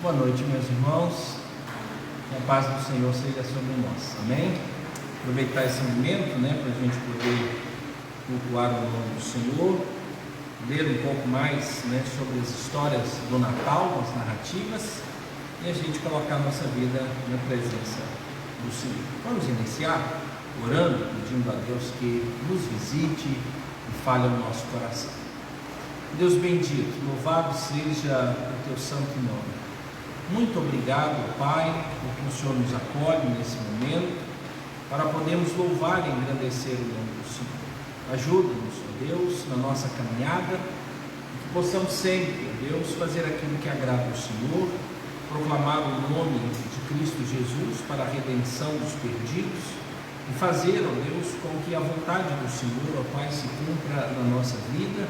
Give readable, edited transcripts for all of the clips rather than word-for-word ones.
Boa noite, meus irmãos. Que a paz do Senhor seja sobre nós. Amém? Aproveitar esse momento, para a gente poder cultuar o nome do Senhor, ler um pouco mais, sobre as histórias do Natal, as narrativas, e a gente colocar a nossa vida na presença do Senhor. Vamos iniciar orando, pedindo a Deus que nos visite e fale ao nosso coração. Deus bendito, louvado seja o teu santo nome. Muito obrigado, Pai, porque o Senhor nos acolhe nesse momento para podermos louvar e engrandecer o nome do Senhor. Ajuda-nos, ó Deus, na nossa caminhada, que possamos sempre, ó Deus, fazer aquilo que agrada ao Senhor, proclamar o nome de Cristo Jesus para a redenção dos perdidos e fazer, ó Deus, com que a vontade do Senhor, ó Pai, se cumpra na nossa vida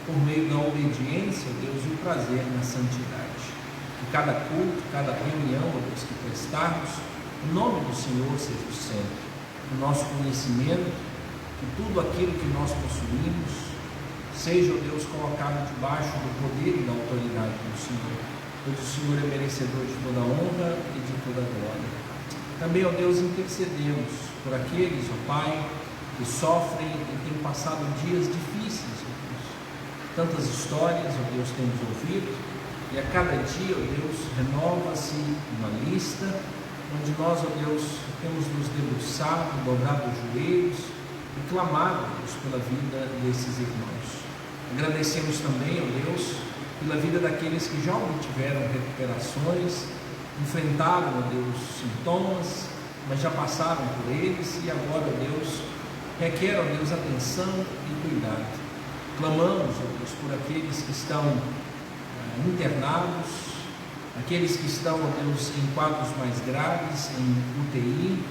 por meio da obediência, ó Deus, e o prazer na santidade. Que cada culto, cada reunião, ó Deus, que prestarmos, o nome do Senhor seja o centro, o nosso conhecimento, que tudo aquilo que nós possuímos seja, ó Deus, colocado debaixo do poder e da autoridade do Senhor, pois o Senhor é merecedor de toda honra e de toda glória. Também, ó Deus, intercedemos por aqueles, ó Pai, que sofrem e têm passado dias difíceis, ó Deus. Tantas histórias, ó Deus, temos ouvido, e a cada dia, ó Deus, renova-se uma lista, onde nós, ó Deus, temos nos debruçado, dobrado os joelhos e clamado, ó Deus, pela vida desses irmãos. Agradecemos também, ó Deus, pela vida daqueles que já obtiveram recuperações, enfrentaram, ó Deus, sintomas, mas já passaram por eles e agora, ó Deus, requer, ó Deus, atenção e cuidado. Clamamos, ó Deus, por aqueles que estão internados, aqueles que estão, ó Deus, em quadros mais graves, em UTI,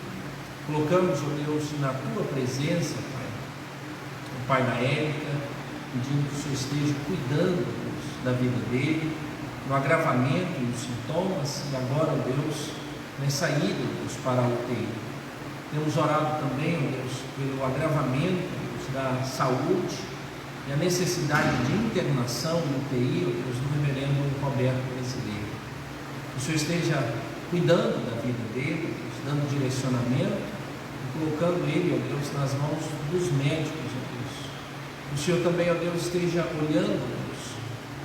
colocamos, ó Deus, na Tua presença, Pai, o pai da Érica, pedindo que o Senhor esteja cuidando, ó Deus, da vida dele, no agravamento e nos sintomas, e agora, ó Deus, na saída, ó Deus, para a UTI. Temos orado também, ó Deus, pelo agravamento, ó Deus, da saúde, e a necessidade de internação no UTI, ó Deus, do reverendo Roberto Brasileiro. Que o Senhor esteja cuidando da vida dele, ó Deus, dando direcionamento e colocando ele, ó Deus, nas mãos dos médicos, ó Deus. Que o Senhor também, ó Deus, esteja olhando, ó Deus,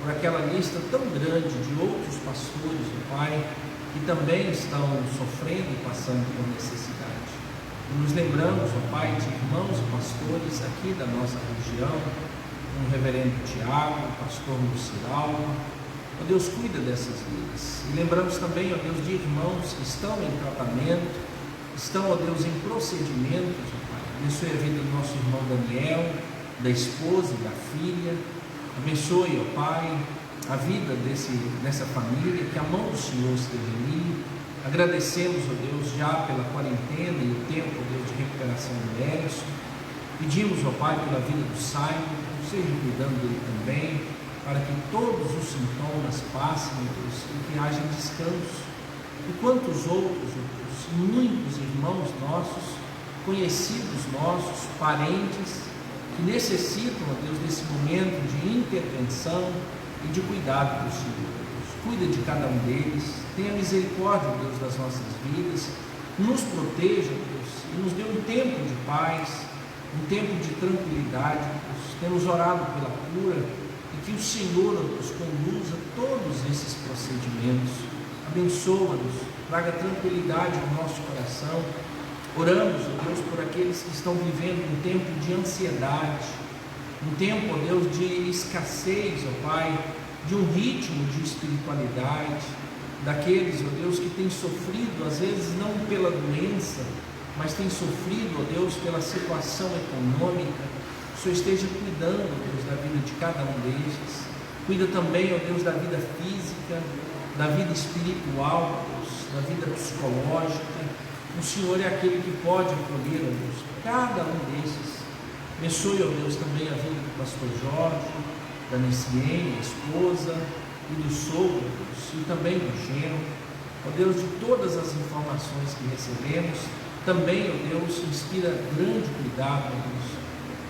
por aquela lista tão grande de outros pastores, ó Pai, que também estão sofrendo e passando por necessidade. E nos lembramos, ó Pai, de irmãos e pastores aqui da nossa região, o reverendo Tiago, o pastor Luciraldo. Ó Deus, cuida dessas vidas. E lembramos também, ó Deus, de irmãos que estão em tratamento, estão, ó Deus, em procedimentos, ó Pai. Abençoe a vida do nosso irmão Daniel, da esposa e da filha. Abençoe, ó Pai, a vida dessa família, que a mão do Senhor esteja ali. Agradecemos, ó Deus, já pela quarentena e o tempo, ó Deus, de recuperação do Edson. Pedimos, ó Pai, pela vida do Simon, seja cuidando dele também, para que todos os sintomas passem, ó Deus, e que haja descanso. E quantos outros, ó Deus, muitos irmãos nossos, conhecidos nossos, parentes, que necessitam, ó Deus, desse momento de intervenção e de cuidado do Senhor. Deus, cuida de cada um deles, tenha misericórdia, ó Deus, das nossas vidas, nos proteja, Deus, e nos dê um tempo de paz, um tempo de tranquilidade. Deus. Temos orado pela cura e que o Senhor nos conduza todos esses procedimentos. Abençoa-nos, traga tranquilidade ao nosso coração. Oramos, ó Deus, por aqueles que estão vivendo um tempo de ansiedade, um tempo, ó Deus, de escassez, ó Pai, de um ritmo de espiritualidade, daqueles, ó Deus, que têm sofrido, às vezes não pela doença, mas tem sofrido, ó Deus, pela situação econômica. O Senhor esteja cuidando, ó Deus, da vida de cada um deles. Cuida também, ó Deus, da vida física, da vida espiritual, ó Deus, da vida psicológica. O Senhor é aquele que pode acolher, ó Deus, cada um desses. Abençoe, ó Deus, também a vida do pastor Jorge, da Niciene, a esposa, e do sogro, ó Deus, e também do genro. Ó Deus, de todas as informações que recebemos, também, ó Deus, inspira grande cuidado, ó Deus.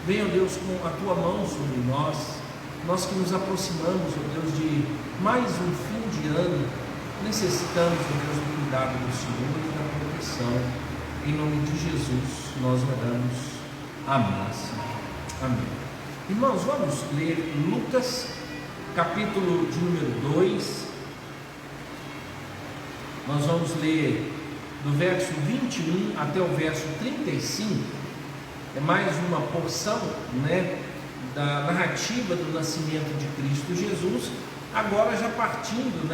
Venha, ó Deus, com a Tua mão sobre nós que nos aproximamos, ó Deus, de mais um fim de ano necessitamos, ó Deus, do cuidado do Senhor e da proteção. Em nome de Jesus, nós oramos. Amém. Amém. Irmãos, vamos ler Lucas, capítulo de número 2. Nós vamos ler do verso 21 até o verso 35. É mais uma porção, da narrativa do nascimento de Cristo Jesus, agora já partindo,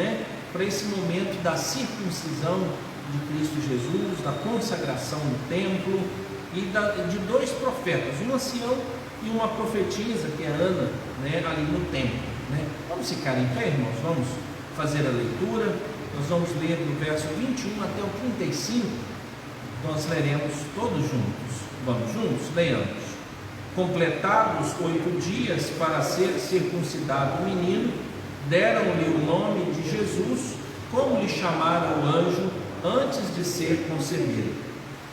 para esse momento da circuncisão de Cristo Jesus, da consagração no templo e de dois profetas, um ancião e uma profetisa, que é Ana, ali no templo. Vamos ficar em pé, irmãos, vamos fazer a leitura. Nós vamos ler do verso 21 até o 35, nós leremos todos juntos. Vamos juntos? Leiamos. Completados 8 dias para ser circuncidado o menino, deram-lhe o nome de Jesus, como lhe chamara o anjo antes de ser concebido.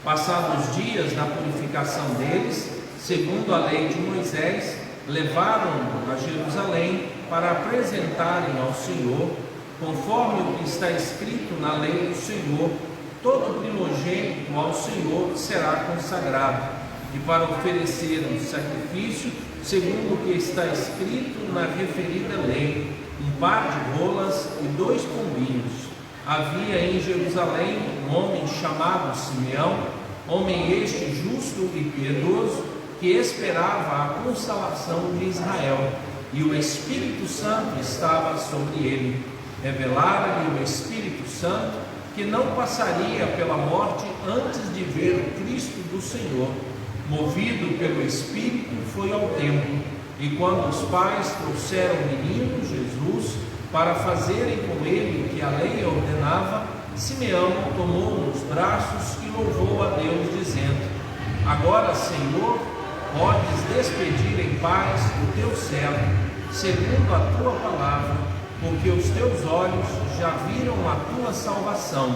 Passados os dias da purificação deles, segundo a lei de Moisés, levaram-no a Jerusalém para apresentarem ao Senhor, conforme o que está escrito na lei do Senhor: todo primogênito ao Senhor será consagrado, e para oferecer um sacrifício, segundo o que está escrito na referida lei, um par de rolas e 2 pombinhos. Havia em Jerusalém um homem chamado Simeão, homem este justo e piedoso, que esperava a consolação de Israel, e o Espírito Santo estava sobre ele. Revelara-lhe o Espírito Santo que não passaria pela morte antes de ver o Cristo do Senhor. Movido pelo Espírito, foi ao templo, e quando os pais trouxeram o menino Jesus para fazerem com ele o que a lei ordenava, Simeão tomou-o nos braços e louvou a Deus, dizendo: agora, Senhor, podes despedir em paz o teu servo, segundo a tua palavra, porque os teus olhos já viram a tua salvação,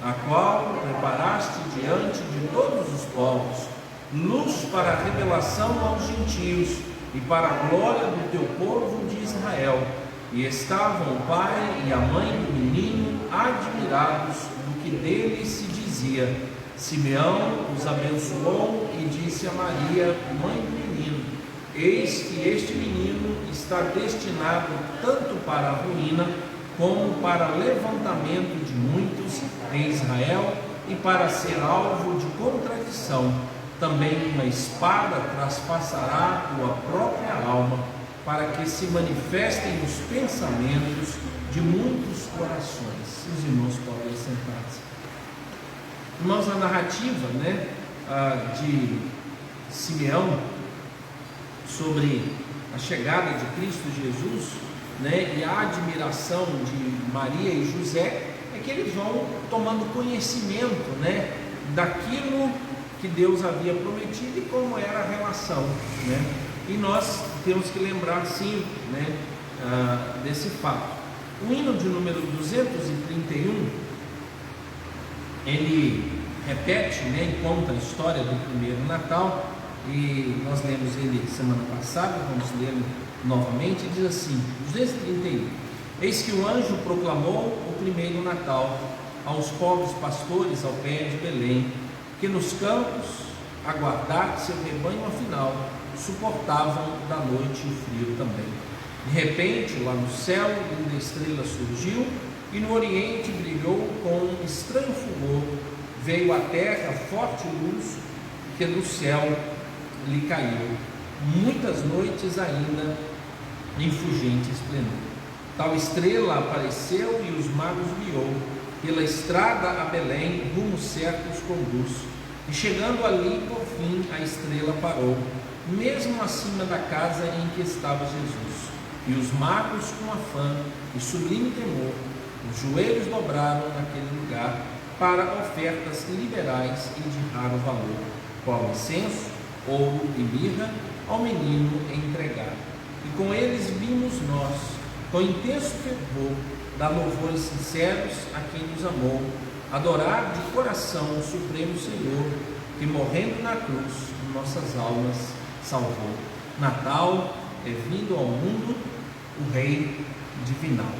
a qual preparaste diante de todos os povos, luz para a revelação aos gentios e para a glória do teu povo de Israel. E estavam o pai e a mãe do menino admirados do que dele se dizia. Simeão os abençoou e disse a Maria, mãe do menino: eis que este menino está destinado tanto para a ruína como para levantamento de muitos em Israel, e para ser alvo de contradição. Também uma espada traspassará a tua própria alma, para que se manifestem os pensamentos de muitos corações. Os irmãos podem sentar-se. Irmãos, a narrativa de Simeão sobre a chegada de Cristo Jesus, e a admiração de Maria e José, é que eles vão tomando conhecimento, daquilo que Deus havia prometido e como era a relação, E nós temos que lembrar, sim, desse fato. O hino de número 231, ele repete, e conta a história do primeiro Natal, e nós lemos ele semana passada, vamos lê-lo novamente. Diz assim, 231: eis que o anjo proclamou o primeiro Natal aos pobres pastores ao pé de Belém, que nos campos, aguardar seu rebanho afinal, suportavam da noite o frio também. De repente, lá no céu, linda estrela surgiu, e no oriente brilhou com um estranho fulgor. Veio à terra forte luz, que do céu lhe caiu. Muitas noites ainda em fugente esplendor. Tal estrela apareceu e os magos guiou. Pela estrada a Belém, rumo certo os conduz. E chegando ali, por fim, a estrela parou, mesmo acima da casa em que estava Jesus. E os magos, com afã e sublime temor, os joelhos dobraram naquele lugar para ofertas liberais e de raro valor, qual incenso, ouro e mirra, ao menino entregar. E com eles vimos nós, com intenso fervor, dar louvores sinceros a quem nos amou, adorar de coração o Supremo Senhor, que morrendo na cruz, nossas almas salvou. Natal é vindo ao mundo o Rei divinal.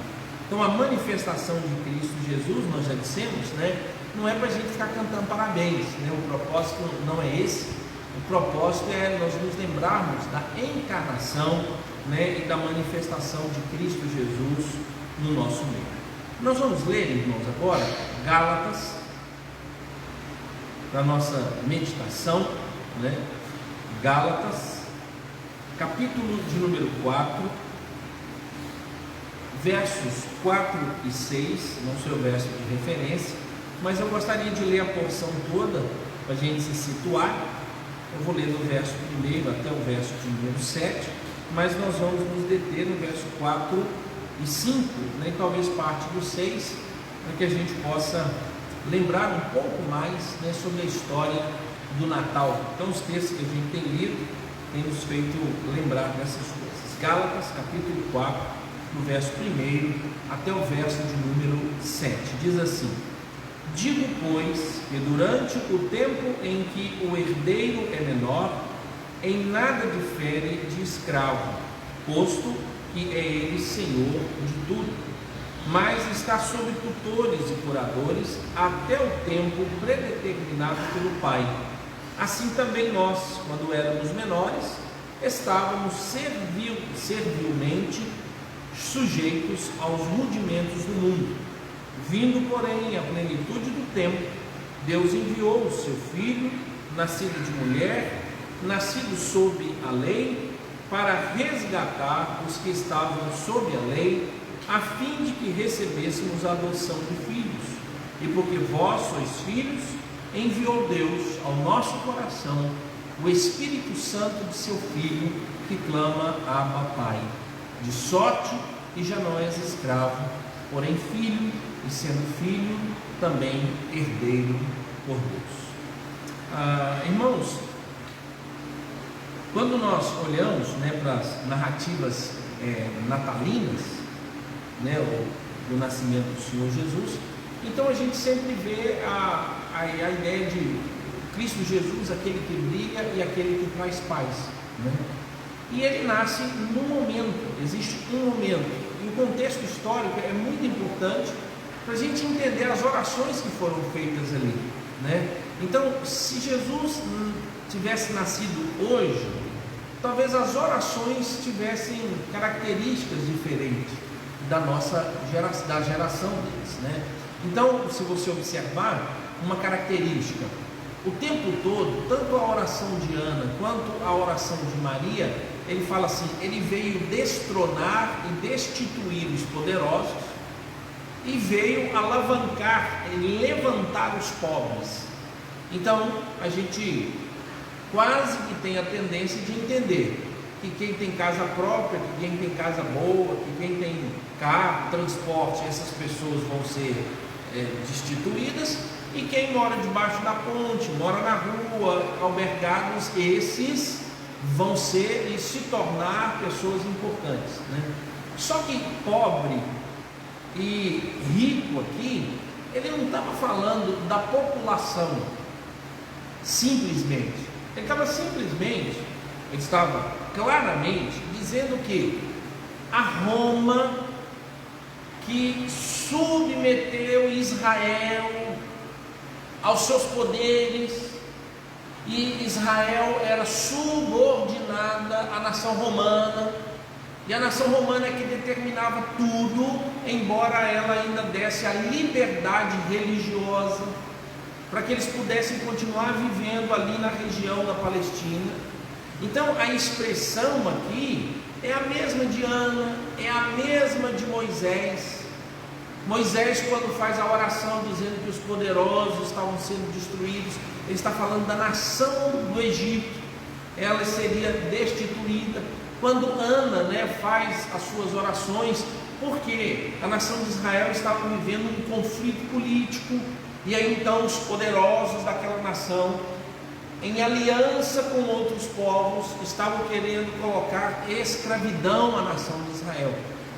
Então a manifestação de Cristo Jesus, nós já dissemos, né, não é para a gente ficar cantando parabéns, né? O propósito não é esse. O propósito é nós nos lembrarmos da encarnação, né, e da manifestação de Cristo Jesus no nosso meio. Nós vamos ler, irmãos, agora Gálatas, para nossa meditação, né? Gálatas, capítulo de número 4, versos 4 e 6, não sei o verso de referência, mas eu gostaria de ler a porção toda para a gente se situar. Eu vou ler do verso 1 até o verso de número 7, mas nós vamos nos deter no verso 4 e 5, né, e talvez parte do 6, para que a gente possa lembrar um pouco mais, né, sobre a história do Natal. Então os textos que a gente tem lido têm nos feito lembrar dessas coisas. Gálatas, capítulo 4, no verso 1 até o verso de número 7, diz assim: digo, pois, que durante o tempo em que o herdeiro é menor, em nada difere de escravo, posto que é ele senhor de tudo, mas está sob tutores e curadores até o tempo predeterminado pelo Pai. Assim também nós, quando éramos menores, estávamos servilmente sujeitos aos rudimentos do mundo. Vindo, porém, à plenitude do tempo, Deus enviou o seu Filho, nascido de mulher, nascido sob a lei, para resgatar os que estavam sob a lei, a fim de que recebêssemos a adoção de filhos. E porque vós sois filhos, enviou Deus ao nosso coração o Espírito Santo de seu Filho, que clama: Abba, Pai. De sorte que já não és escravo, porém filho, e sendo filho, também herdeiro por Deus. Irmãos, quando nós olhamos, né, para as narrativas natalinas, né, do nascimento do Senhor Jesus, então a gente sempre vê a ideia de Cristo Jesus, aquele que brilha e aquele que traz paz, né? E ele nasce num momento, existe um momento, e o contexto histórico é muito importante para a gente entender as orações que foram feitas ali, né? Então, se Jesus tivesse nascido hoje, talvez as orações tivessem características diferentes da geração deles, né? Então, se você observar uma característica, o tempo todo, tanto a oração de Ana quanto a oração de Maria, ele fala assim: ele veio destronar e destituir os poderosos e veio alavancar e levantar os pobres. Então, a gente quase que tem a tendência de entender que quem tem casa própria, que quem tem casa boa, que quem tem carro, transporte, essas pessoas vão ser destituídas, e quem mora debaixo da ponte, mora na rua, albergados, esses vão ser e se tornar pessoas importantes, né? Só que pobre e rico aqui, ele não estava falando da população simplesmente, ele estava claramente dizendo que a Roma, que submeteu Israel aos seus poderes, e Israel era subordinada à nação romana, e a nação romana é que determinava tudo, embora ela ainda desse a liberdade religiosa para que eles pudessem continuar vivendo ali na região da Palestina. Então a expressão aqui é a mesma de Ana, é a mesma de Moisés. Moisés, quando faz a oração dizendo que os poderosos estavam sendo destruídos, ele está falando da nação do Egito, ela seria destituída. Quando Ana, faz as suas orações, porque a nação de Israel estava vivendo um conflito político, e aí então os poderosos daquela nação, em aliança com outros povos, estavam querendo colocar escravidão à nação de Israel.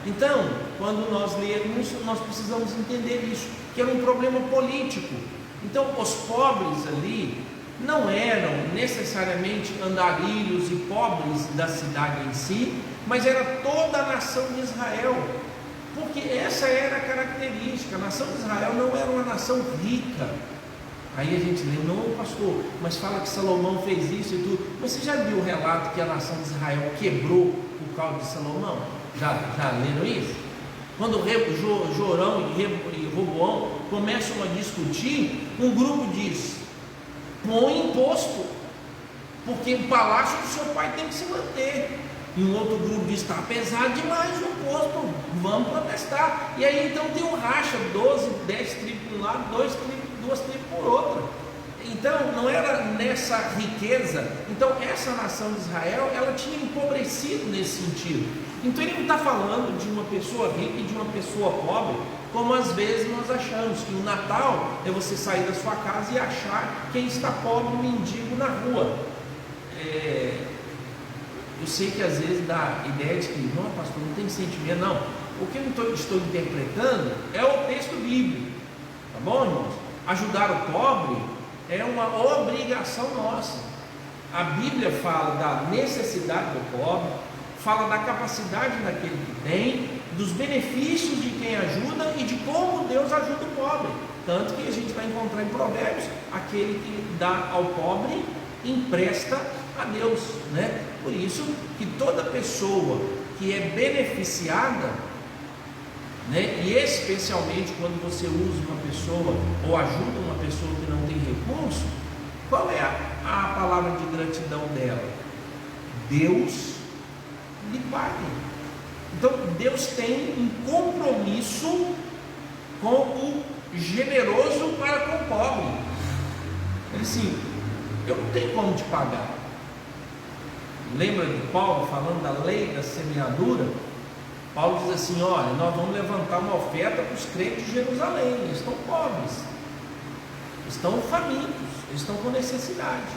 Então, quando nós lemos, nós precisamos entender isso, que era um problema político. Então, os pobres ali não eram necessariamente andarilhos e pobres da cidade em si, mas era toda a nação de Israel. Porque essa era a característica. A nação de Israel não era uma nação rica. Aí a gente lê, não, pastor, mas fala que Salomão fez isso e tudo. Mas você já viu o relato que a nação de Israel quebrou por causa de Salomão? Já leram isso? Quando Jorão e Roboão começam a discutir, um grupo diz: põe imposto, porque o palácio do seu pai tem que se manter. E um outro grupo diz: está pesado demais o imposto, vamos protestar. E aí então tem um racha, 12, 10 tribos por um lado, 2 tribos por outra. Então não era nessa riqueza. Então essa nação de Israel, ela tinha empobrecido nesse sentido. Então ele não está falando de uma pessoa rica e de uma pessoa pobre, como às vezes nós achamos que o Natal é você sair da sua casa e achar quem está pobre, mendigo na rua. Eu sei que às vezes dá a ideia de que, não, pastor, não tem sentimento, não. O que eu estou interpretando é o texto bíblico, tá bom, irmãos? Ajudar o pobre é uma obrigação nossa. A Bíblia fala da necessidade do pobre, fala da capacidade daquele que tem, dos benefícios de quem ajuda e de como Deus ajuda o pobre. Tanto que a gente vai encontrar em Provérbios: aquele que dá ao pobre empresta a Deus, né? Por isso que toda pessoa que é beneficiada, né, e especialmente quando você usa uma pessoa ou ajuda uma pessoa que não tem recurso, qual é a palavra de gratidão dela? Deus lhe pague. Então Deus tem um compromisso com o generoso para com o pobre. Ele assim: eu não tenho como te pagar. Lembra de Paulo falando da lei da semeadura? Paulo diz assim: olha, nós vamos levantar uma oferta para os crentes de Jerusalém. Eles estão pobres, estão famintos, eles estão com necessidade.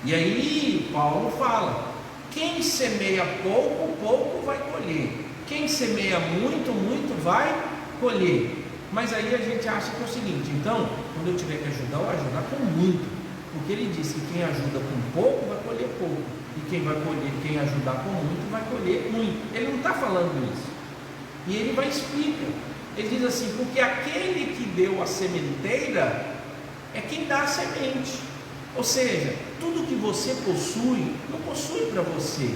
E aí Paulo fala: quem semeia pouco, pouco vai colher. Quem semeia muito, muito vai colher. Mas aí a gente acha que é o seguinte: então, quando eu tiver que ajudar, eu vou ajudar com muito. Porque ele disse que quem ajuda com pouco vai colher pouco, e quem ajudar com muito vai colher muito. Ele não está falando isso. E ele vai explicar. Ele diz assim: porque aquele que deu a sementeira é quem dá a semente. Ou seja, tudo que você possui, não possui para você.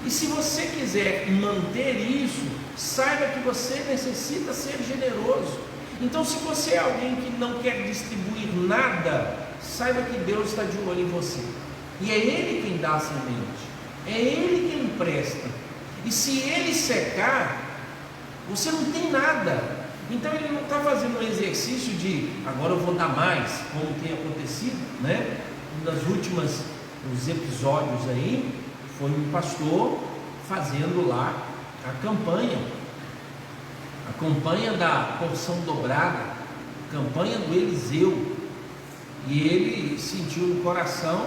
E se você quiser manter isso, saiba que você necessita ser generoso. Então, se você é alguém que não quer distribuir nada, saiba que Deus está de olho em você. E é Ele quem dá a semente, é Ele quem empresta. E se Ele secar, você não tem nada. Então Ele não está fazendo um exercício de agora eu vou dar mais, como tem acontecido, né? Um dos últimos episódios aí foi um pastor fazendo lá a campanha da porção dobrada, campanha do Eliseu. E ele sentiu no coração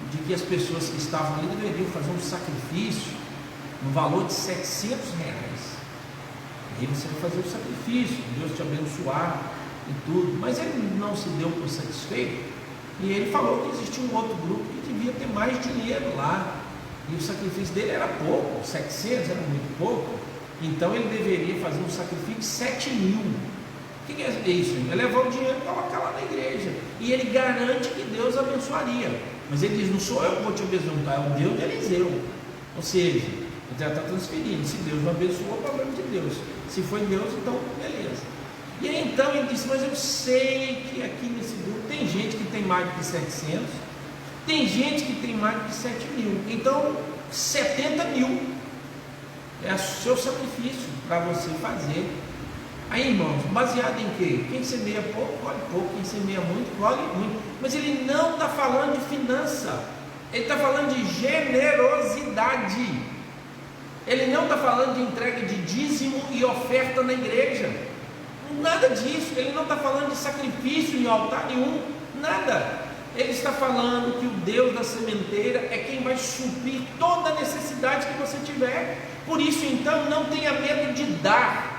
de que as pessoas que estavam ali deveriam fazer um sacrifício no valor de R$700. E aí você vai fazer o sacrifício, Deus te abençoar e tudo. Mas ele não se deu por satisfeito, e ele falou que existia um outro grupo que devia ter mais dinheiro lá, e o sacrifício dele era pouco, 700 era muito pouco. Então ele deveria fazer um sacrifício de 7.000. O que é isso? Ele levar o dinheiro e colocar lá na igreja, e ele garante que Deus abençoaria. Mas ele diz: não sou eu que vou te abençoar, é o Deus de Eliseu. Ou seja, ele já está transferindo. Se Deus não abençoou, é o problema de Deus. Se foi Deus, então beleza. E aí então ele disse: mas eu sei que aqui nesse grupo tem gente que tem mais de 700, tem gente que tem mais de 7.000. Então 70.000 é o seu sacrifício para você fazer. Aí, irmãos, baseado em quê? Quem semeia pouco, colhe pouco. Quem semeia muito, colhe muito. Mas ele não está falando de finança, ele está falando de generosidade. Ele não está falando de entrega de dízimo e oferta na igreja, nada disso. Ele não está falando de sacrifício em altar nenhum, nada. Ele está falando que o Deus da sementeira é quem vai suprir toda a necessidade que você tiver. Por isso, então, não tenha medo de dar,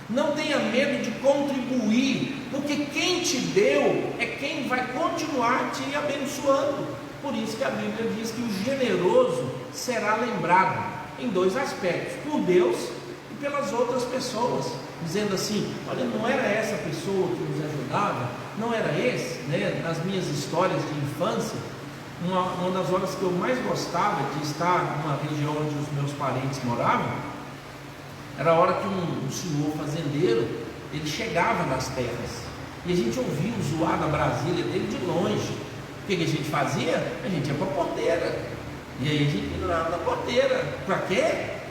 não tenha medo de contribuir, porque quem te deu é quem vai continuar te abençoando. Por isso que a Bíblia diz que o generoso será lembrado em dois aspectos: por Deus e pelas outras pessoas, dizendo assim: olha, não era essa pessoa que nos ajudava, não era esse, né? Nas minhas histórias de infância, uma das horas que eu mais gostava de estar numa região onde os meus parentes moravam, era a hora que um senhor fazendeiro, ele chegava nas terras, e a gente ouvia o zoar da Brasília dele de longe. O que a gente fazia? A gente ia para a porteira, e aí a gente ignorava na porteira. Para quê?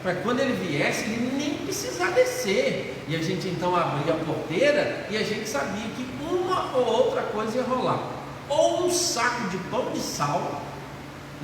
Para quando ele viesse, ele nem precisar descer, e a gente então abria a porteira, e a gente sabia que uma ou outra coisa ia rolar, ou um saco de pão de sal.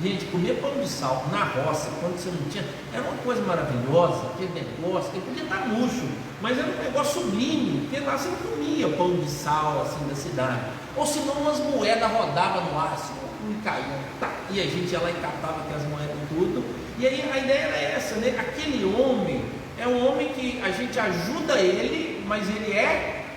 Gente, comer pão de sal na roça, quando você não tinha, era uma coisa maravilhosa, aquele negócio, ele podia estar murcho, mas era um negócio sublime, porque lá você não comia pão de sal assim da cidade, ou senão umas moedas rodavam no ar, assim, e caíam, tá, e a gente ia lá e catava aquelas moedas tudo, e aí a ideia era essa, né? Aquele homem é um homem que a gente ajuda ele, mas ele é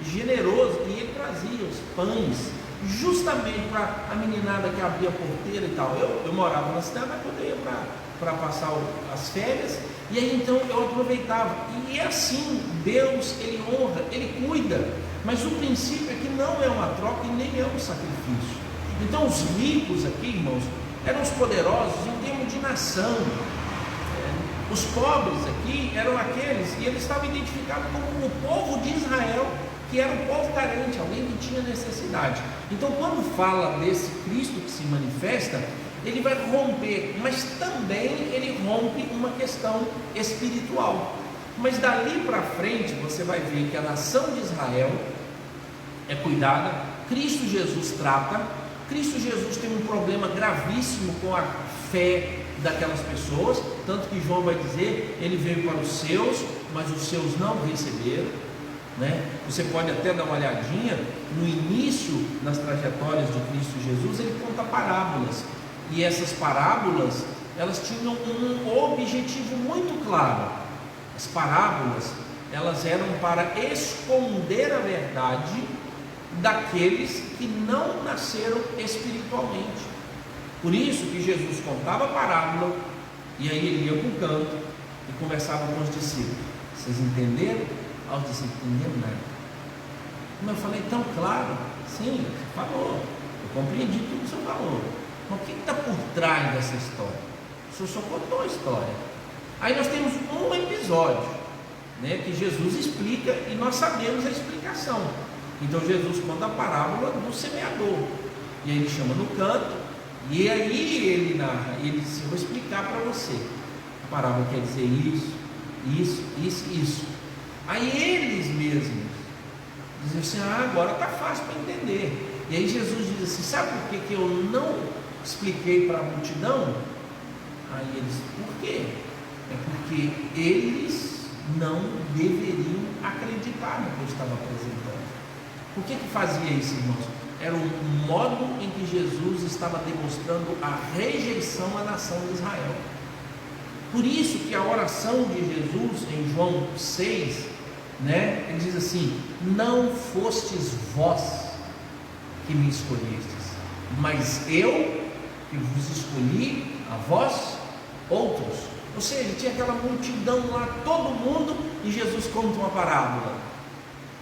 generoso, e ele trazia os pães, justamente para a meninada que abria a porteira e tal. Eu morava na cidade, mas eu ia para passar as férias, e aí então eu aproveitava, e é assim, Deus, Ele honra, Ele cuida, mas o princípio é que não é uma troca e nem é um sacrifício. Então os ricos aqui, irmãos, eram os poderosos em termos de nação, os pobres aqui eram aqueles, e eles estavam identificados como o povo de Israel, que era um povo carente, alguém que tinha necessidade. Então quando fala desse Cristo que se manifesta, ele vai romper, mas também ele rompe uma questão espiritual. Mas dali para frente você vai ver que a nação de Israel é cuidada, Cristo Jesus trata, Cristo Jesus tem um problema gravíssimo com a fé daquelas pessoas, tanto que João vai dizer, ele veio para os seus, mas os seus não receberam, né? Você pode até dar uma olhadinha no início das trajetórias de Cristo Jesus, ele conta parábolas, e essas parábolas, elas tinham um objetivo muito claro. As parábolas, elas eram para esconder a verdade daqueles que não nasceram espiritualmente. Por isso que Jesus contava a parábola, e aí ele ia para um canto e conversava com os discípulos. Vocês entenderam? Aos discípulos não entenderam nada. Mas eu falei tão claro. Sim, você falou, eu compreendi tudo que você falou, mas o que está por trás dessa história? O senhor só contou a história. Aí nós temos um episódio, né, que Jesus explica, e nós sabemos a explicação. Então Jesus conta a parábola do semeador, e aí ele chama no canto, e aí ele narra, ele diz: eu vou explicar para você, a parábola quer dizer isso. Aí eles mesmos dizem assim: agora está fácil para entender. E aí Jesus diz assim: sabe por que eu não expliquei para a multidão? Aí eles: por quê? É porque eles não deveriam acreditar no que eu estava apresentando. Por que fazia isso, irmãos? Era o modo em que Jesus estava demonstrando a rejeição à nação de Israel. Por isso que a oração de Jesus em João 6, né, ele diz assim: não fostes vós que me escolhestes, mas eu que vos escolhi a vós outros. Ou seja, tinha aquela multidão lá, todo mundo, e Jesus conta uma parábola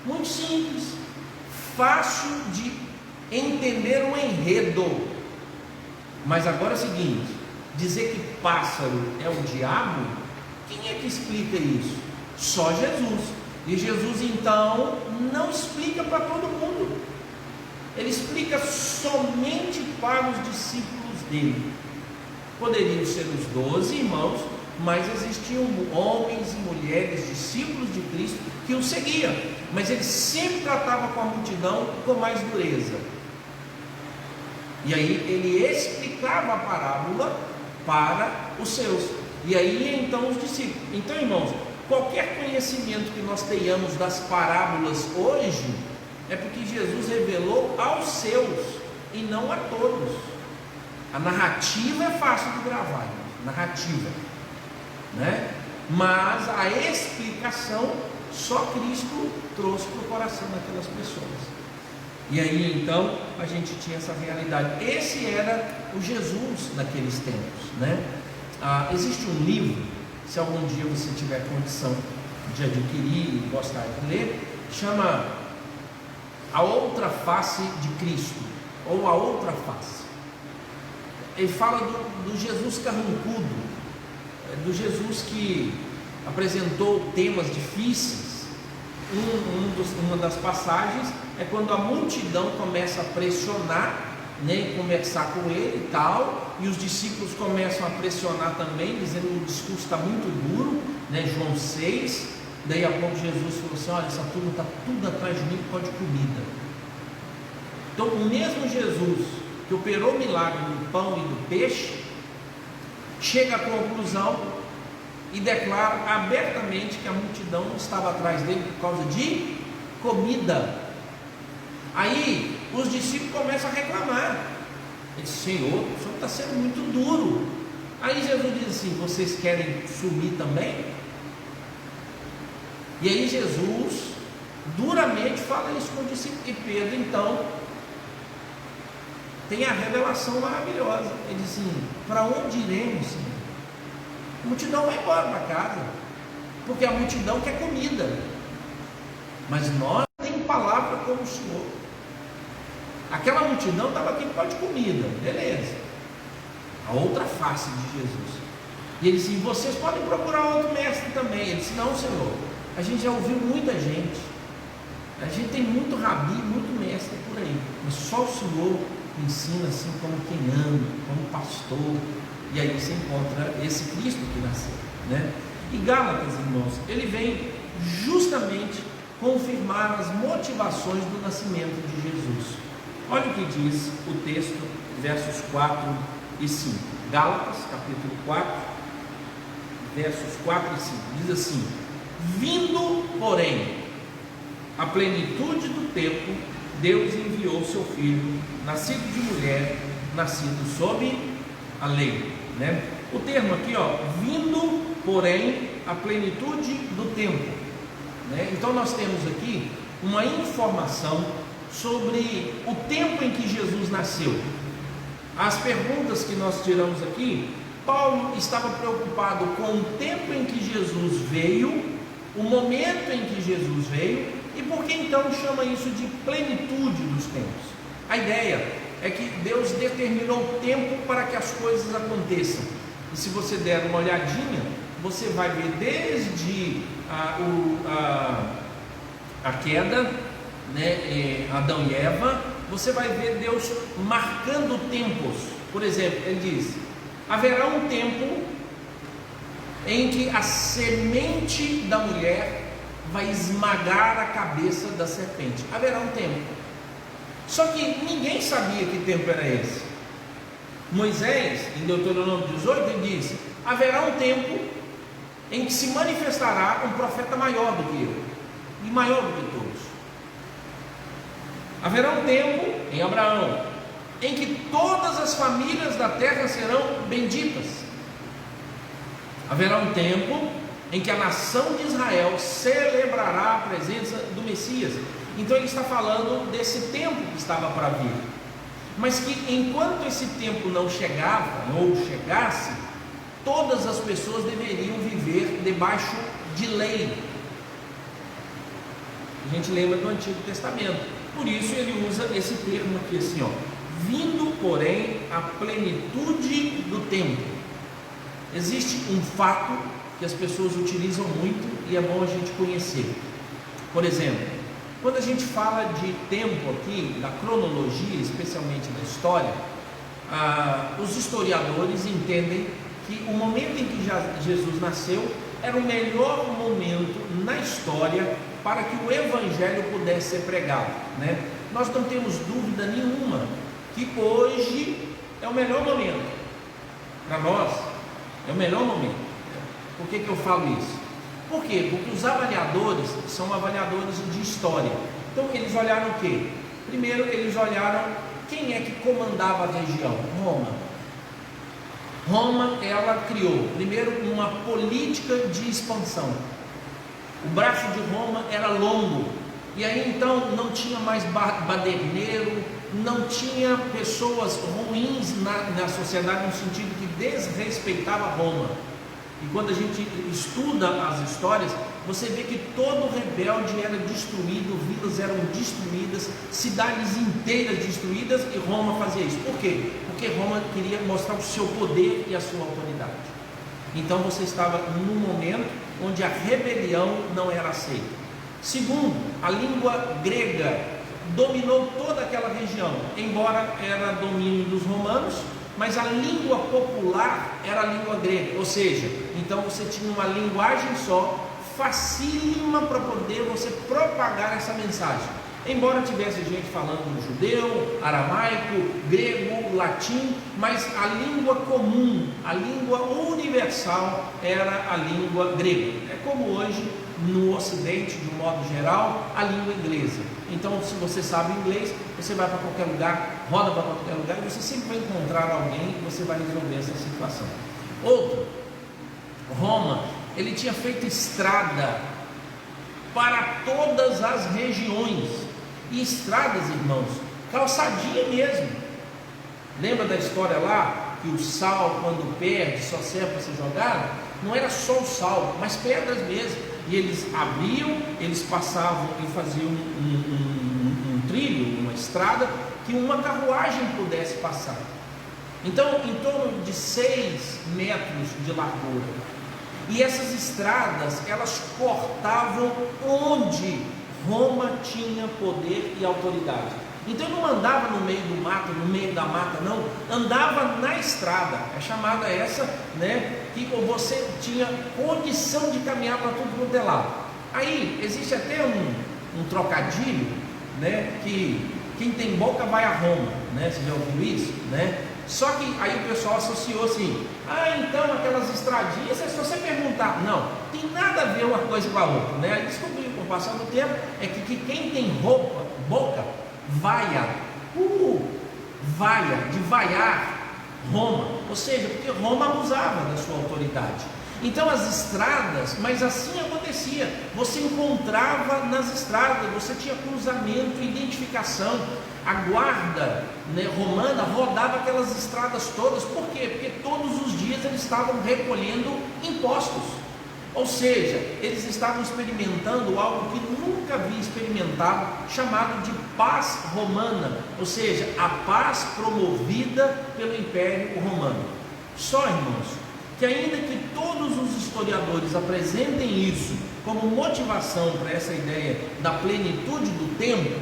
muito simples, fácil de entender o enredo. Mas agora é o seguinte: dizer que pássaro é o diabo, quem é que explica isso? Só Jesus. E Jesus então não explica para todo mundo, ele explica somente para os discípulos dele. Poderiam ser os 12 irmãos, mas existiam homens e mulheres, discípulos de Cristo, que o seguiam, mas ele sempre tratava com a multidão com mais dureza. E aí ele explicava a parábola para os seus, e aí então os discípulos. Então, irmãos, qualquer conhecimento que nós tenhamos das parábolas hoje, é porque Jesus revelou aos seus e não a todos. A narrativa é fácil de gravar, narrativa, né? Mas a explicação só Cristo trouxe para o coração daquelas pessoas. E aí então a gente tinha essa realidade. Esse era o Jesus naqueles tempos, né? Existe um livro, se algum dia você tiver condição de adquirir e gostar de ler, chama A Outra Face de Cristo, ou A Outra Face. Ele fala do Jesus carrancudo, do Jesus que apresentou temas difíceis. Uma das passagens é quando a multidão começa a pressionar, né, conversar com ele e tal, e os discípulos começam a pressionar também, dizendo que o discurso está muito duro, né, João 6, daí a pouco Jesus falou assim: olha, essa turma está tudo atrás de mim por causa de comida. Então o mesmo Jesus que operou milagre do pão e do peixe, chega à conclusão e declara abertamente que a multidão estava atrás dele por causa de comida. Aí os discípulos começam a reclamar. Ele diz: Senhor, o senhor está sendo muito duro. Aí Jesus diz assim: vocês querem sumir também? E aí Jesus duramente fala isso com o discípulo. E Pedro então tem a revelação maravilhosa. Ele diz assim: para onde iremos, Senhor? A multidão vai embora para casa, porque a multidão quer comida, mas nós temos palavra como o Senhor. Aquela multidão estava aqui por causa de comida, beleza. A outra face de Jesus. E ele disse: vocês podem procurar outro mestre também. Ele disse: não, Senhor, a gente já ouviu muita gente, a gente tem muito rabi, muito mestre por aí, mas só o Senhor ensina assim como quem ama, como pastor. E aí você encontra esse Cristo que nasceu, né? E Gálatas, irmãos, ele vem justamente confirmar as motivações do nascimento de Jesus. Olha o que diz o texto, versos 4 e 5. Gálatas, capítulo 4, versos 4 e 5. Diz assim: vindo, porém, a plenitude do tempo, Deus enviou seu Filho, nascido de mulher, nascido sob a lei, né? O termo aqui, ó, vindo, porém, a plenitude do tempo, né? Então nós temos aqui uma informação sobre o tempo em que Jesus nasceu. As perguntas que nós tiramos aqui, Paulo estava preocupado com o tempo em que Jesus veio, o momento em que Jesus veio, e por que então chama isso de plenitude dos tempos? A ideia é que Deus determinou o tempo para que as coisas aconteçam. E se você der uma olhadinha, você vai ver desde a queda, né, Adão e Eva, você vai ver Deus marcando tempos. Por exemplo, ele diz: haverá um tempo em que a semente da mulher vai esmagar a cabeça da serpente. Haverá um tempo. Só que ninguém sabia que tempo era esse. Moisés, em Deuteronômio 18, ele diz: haverá um tempo em que se manifestará um profeta maior do que eu, e maior do que todos. Haverá um tempo, em Abraão, em que todas as famílias da terra serão benditas. Haverá um tempo em que a nação de Israel celebrará a presença do Messias. Então ele está falando desse tempo que estava para vir, mas que enquanto esse tempo não chegava, ou chegasse, todas as pessoas deveriam viver debaixo de lei. A gente lembra do Antigo Testamento, por isso ele usa esse termo aqui assim, ó, vindo porém a plenitude do tempo. Existe um fato que as pessoas utilizam muito e é bom a gente conhecer. Por exemplo, quando a gente fala de tempo aqui, da cronologia, especialmente da história, os historiadores entendem que o momento em que Jesus nasceu era o melhor momento na história para que o Evangelho pudesse ser pregado, né? Nós não temos dúvida nenhuma que hoje é o melhor momento. Para nós, é o melhor momento. Por que eu falo isso? Por quê? Porque os avaliadores são avaliadores de história. Então eles olharam o quê? Primeiro eles olharam quem é que comandava a região. Roma, ela criou primeiro uma política de expansão. O braço de Roma era longo, e aí então não tinha mais baderneiro, não tinha pessoas ruins na sociedade, no sentido que desrespeitava Roma. E quando a gente estuda as histórias, você vê que todo rebelde era destruído, vilas eram destruídas, cidades inteiras destruídas, e Roma fazia isso. Por quê? Porque Roma queria mostrar o seu poder e a sua autoridade. Então você estava num momento onde a rebelião não era aceita. Segundo, a língua grega dominou toda aquela região, embora era domínio dos romanos, mas a língua popular era a língua grega, ou seja, então você tinha uma linguagem só, facílima para poder você propagar essa mensagem. Embora tivesse gente falando judeu, aramaico, grego, latim, mas a língua comum, a língua universal era a língua grega. É como hoje no Ocidente, de um modo geral, a língua inglesa. Então, se você sabe inglês, você vai para qualquer lugar, roda para qualquer lugar, e você sempre vai encontrar alguém e você vai resolver essa situação. Outro, Roma, ele tinha feito estrada para todas as regiões, e estradas, irmãos, calçadinha mesmo. Lembra da história lá, que o sal, quando perde, só serve para ser jogado? Não era só o sal, mas pedras mesmo. E eles abriam, eles passavam e faziam um trilho, uma estrada, que uma carruagem pudesse passar. Então, em torno de 6 metros de largura. E essas estradas, elas cortavam onde Roma tinha poder e autoridade. Então não andava no meio do mato, no meio da mata, não, andava na estrada. É chamada essa, né, que você tinha condição de caminhar para tudo quanto é lado. Aí existe até um trocadilho, né, que quem tem boca vai a Roma, né? Você já ouviu isso, né? Só que aí o pessoal associou assim: então aquelas estradinhas, é só você perguntar. Não, tem nada a ver uma coisa com a outra, né? Aí descobriu com o passar do tempo é que quem tem boca, vaia, de vaiar Roma, ou seja, porque Roma abusava da sua autoridade. Então as estradas, mas assim acontecia, você encontrava nas estradas, você tinha cruzamento, identificação, a guarda, né, romana rodava aquelas estradas todas. Por quê? Porque todos os dias eles estavam recolhendo impostos, ou seja, eles estavam experimentando algo que nunca havia experimentado, chamado de paz romana, ou seja, a paz promovida pelo Império Romano. Só, irmãos, que ainda que todos os historiadores apresentem isso como motivação para essa ideia da plenitude do tempo,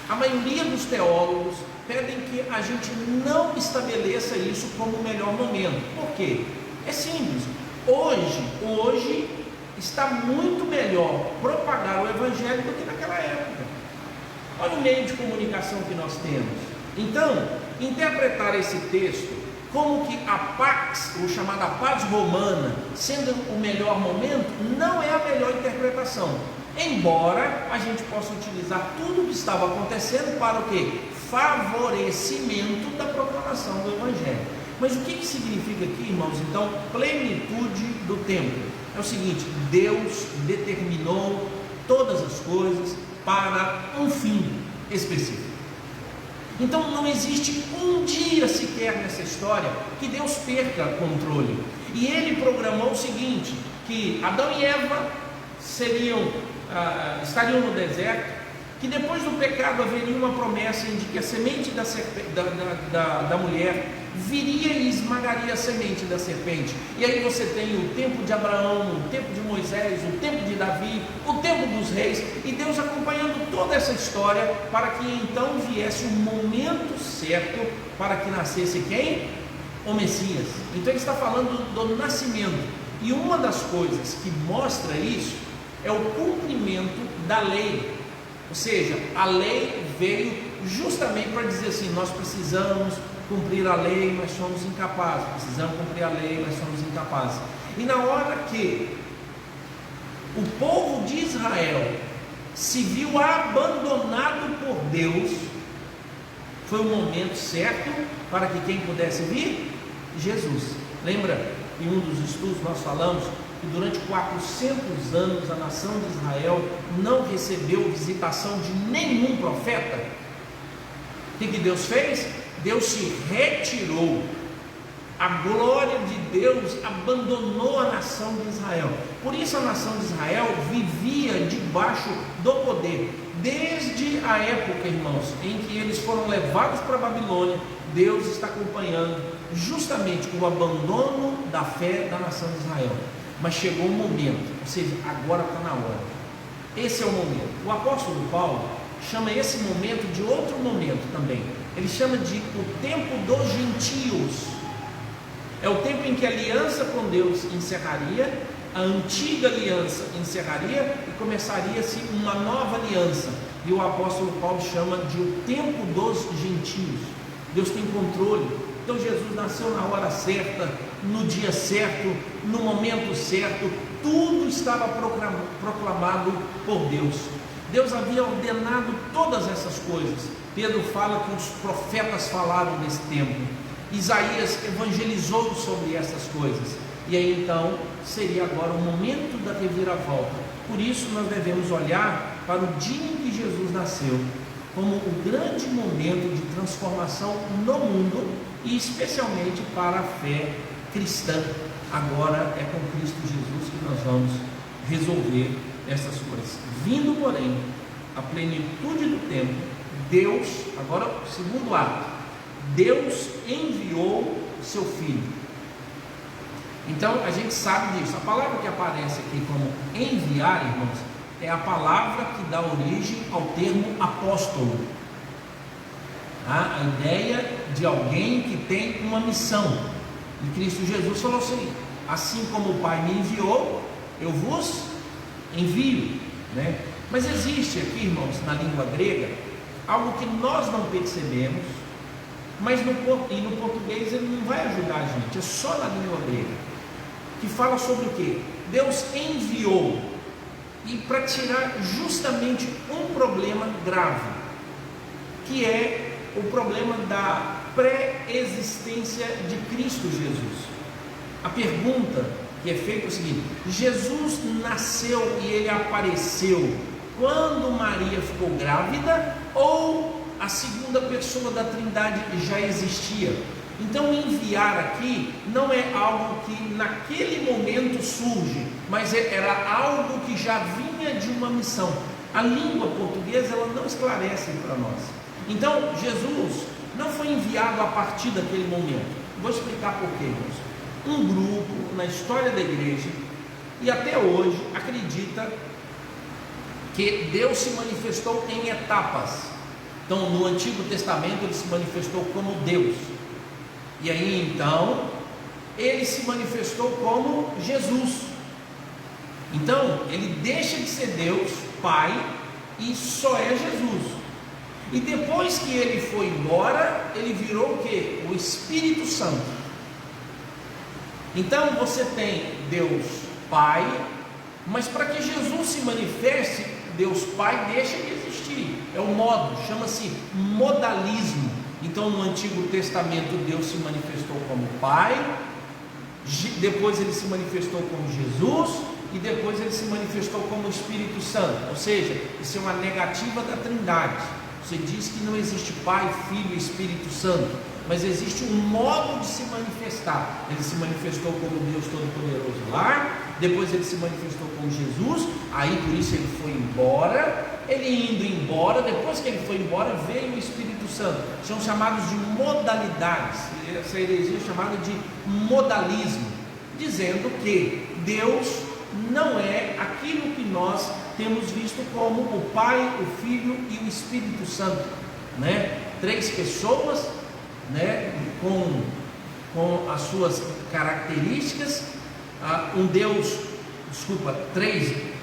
a maioria dos teólogos pedem que a gente não estabeleça isso como o melhor momento. Por quê? É simples. Hoje está muito melhor propagar o Evangelho do que naquela época. Olha o meio de comunicação que nós temos. Então, interpretar esse texto como que a Pax, ou chamada Paz Romana, sendo o melhor momento, não é a melhor interpretação. Embora a gente possa utilizar tudo o que estava acontecendo para o quê? Favorecimento da proclamação do Evangelho. Mas o que significa aqui, irmãos? Então, plenitude do tempo. É o seguinte: Deus determinou todas as coisas para um fim específico. Então não existe um dia sequer nessa história que Deus perca controle. E Ele programou o seguinte, que Adão e Eva estariam no deserto, que depois do pecado haveria uma promessa de que a semente da mulher viria e esmagaria a semente da serpente. E aí você tem o tempo de Abraão, o tempo de Moisés, o tempo de Davi, o tempo dos reis, e Deus acompanhando toda essa história para que então viesse o momento certo para que nascesse quem? O Messias. Então ele está falando do nascimento, e uma das coisas que mostra isso é o cumprimento da lei. Ou seja, a lei veio justamente para dizer assim: nós precisamos cumprir a lei, mas somos incapazes. Precisamos cumprir a lei, mas somos incapazes. E na hora que o povo de Israel se viu abandonado por Deus, foi o momento certo para que quem pudesse vir? Jesus. Lembra, em um dos estudos nós falamos que durante 400 anos a nação de Israel não recebeu visitação de nenhum profeta. O que Deus fez? Deus se retirou. A glória de Deus abandonou a nação de Israel. Por isso a nação de Israel vivia debaixo do poder. Desde a época, irmãos, em que eles foram levados para a Babilônia, Deus está acompanhando justamente o abandono da fé da nação de Israel. Mas chegou um momento, ou seja, agora está na hora. Esse é o momento. O apóstolo Paulo chama esse momento de outro momento também. Ele chama de o tempo dos gentios. É o tempo em que a aliança com Deus encerraria, a antiga aliança encerraria e começaria-se uma nova aliança. E o apóstolo Paulo chama de o tempo dos gentios. Deus tem controle. Então Jesus nasceu na hora certa, no dia certo, no momento certo. Tudo estava proclamado por Deus. Deus havia ordenado todas essas coisas. Pedro fala que os profetas falaram nesse tempo. Isaías evangelizou sobre essas coisas. E aí então seria agora o momento da reviravolta. Por isso nós devemos olhar para o dia em que Jesus nasceu como o grande momento de transformação no mundo, e especialmente para a fé cristã. Agora é com Cristo Jesus que nós vamos resolver essas coisas. Vindo, porém, a plenitude do tempo, Deus, agora o segundo ato, Deus enviou seu Filho. Então a gente sabe disso. A palavra que aparece aqui como enviar, irmãos, é a palavra que dá origem ao termo apóstolo. A ideia de alguém que tem uma missão. E Cristo Jesus falou assim: assim como o Pai me enviou, eu vos envio, né? Mas existe aqui, irmãos, na língua grega, algo que nós não percebemos, mas no português ele não vai ajudar a gente, é só na língua grega, que fala sobre o que? Deus enviou, e para tirar justamente um problema grave, que é o problema da pré-existência de Cristo Jesus. A pergunta que é feita é o seguinte: Jesus nasceu e ele apareceu quando Maria ficou grávida, ou a segunda pessoa da Trindade já existia? Então enviar aqui não é algo que naquele momento surge, mas era algo que já vinha de uma missão. A língua portuguesa ela não esclarece para nós. Então Jesus não foi enviado a partir daquele momento. Vou explicar por quê, irmãos. Um grupo na história da igreja, e até hoje, acredita que Deus se manifestou em etapas. Então no Antigo Testamento ele se manifestou como Deus, e aí então ele se manifestou como Jesus. Então ele deixa de ser Deus Pai e só é Jesus. E depois que ele foi embora, ele virou o que? O Espírito Santo. Então você tem Deus Pai, mas para que Jesus se manifeste, Deus Pai deixa de existir. É o modo, chama-se modalismo. Então no Antigo Testamento Deus se manifestou como Pai, depois ele se manifestou como Jesus, e depois ele se manifestou como Espírito Santo. Ou seja, isso é uma negativa da Trindade. Você diz que não existe Pai, Filho e Espírito Santo, mas existe um modo de se manifestar. Ele se manifestou como Deus Todo-Poderoso lá, depois ele se manifestou como Jesus, aí por isso ele foi embora. Ele indo embora, depois que ele foi embora, veio o Espírito Santo. São chamados de modalidades. Essa heresia é chamada de modalismo, dizendo que Deus não é aquilo que nós temos visto como o Pai, o Filho e o Espírito Santo, né? Três pessoas, né? Com as suas características, três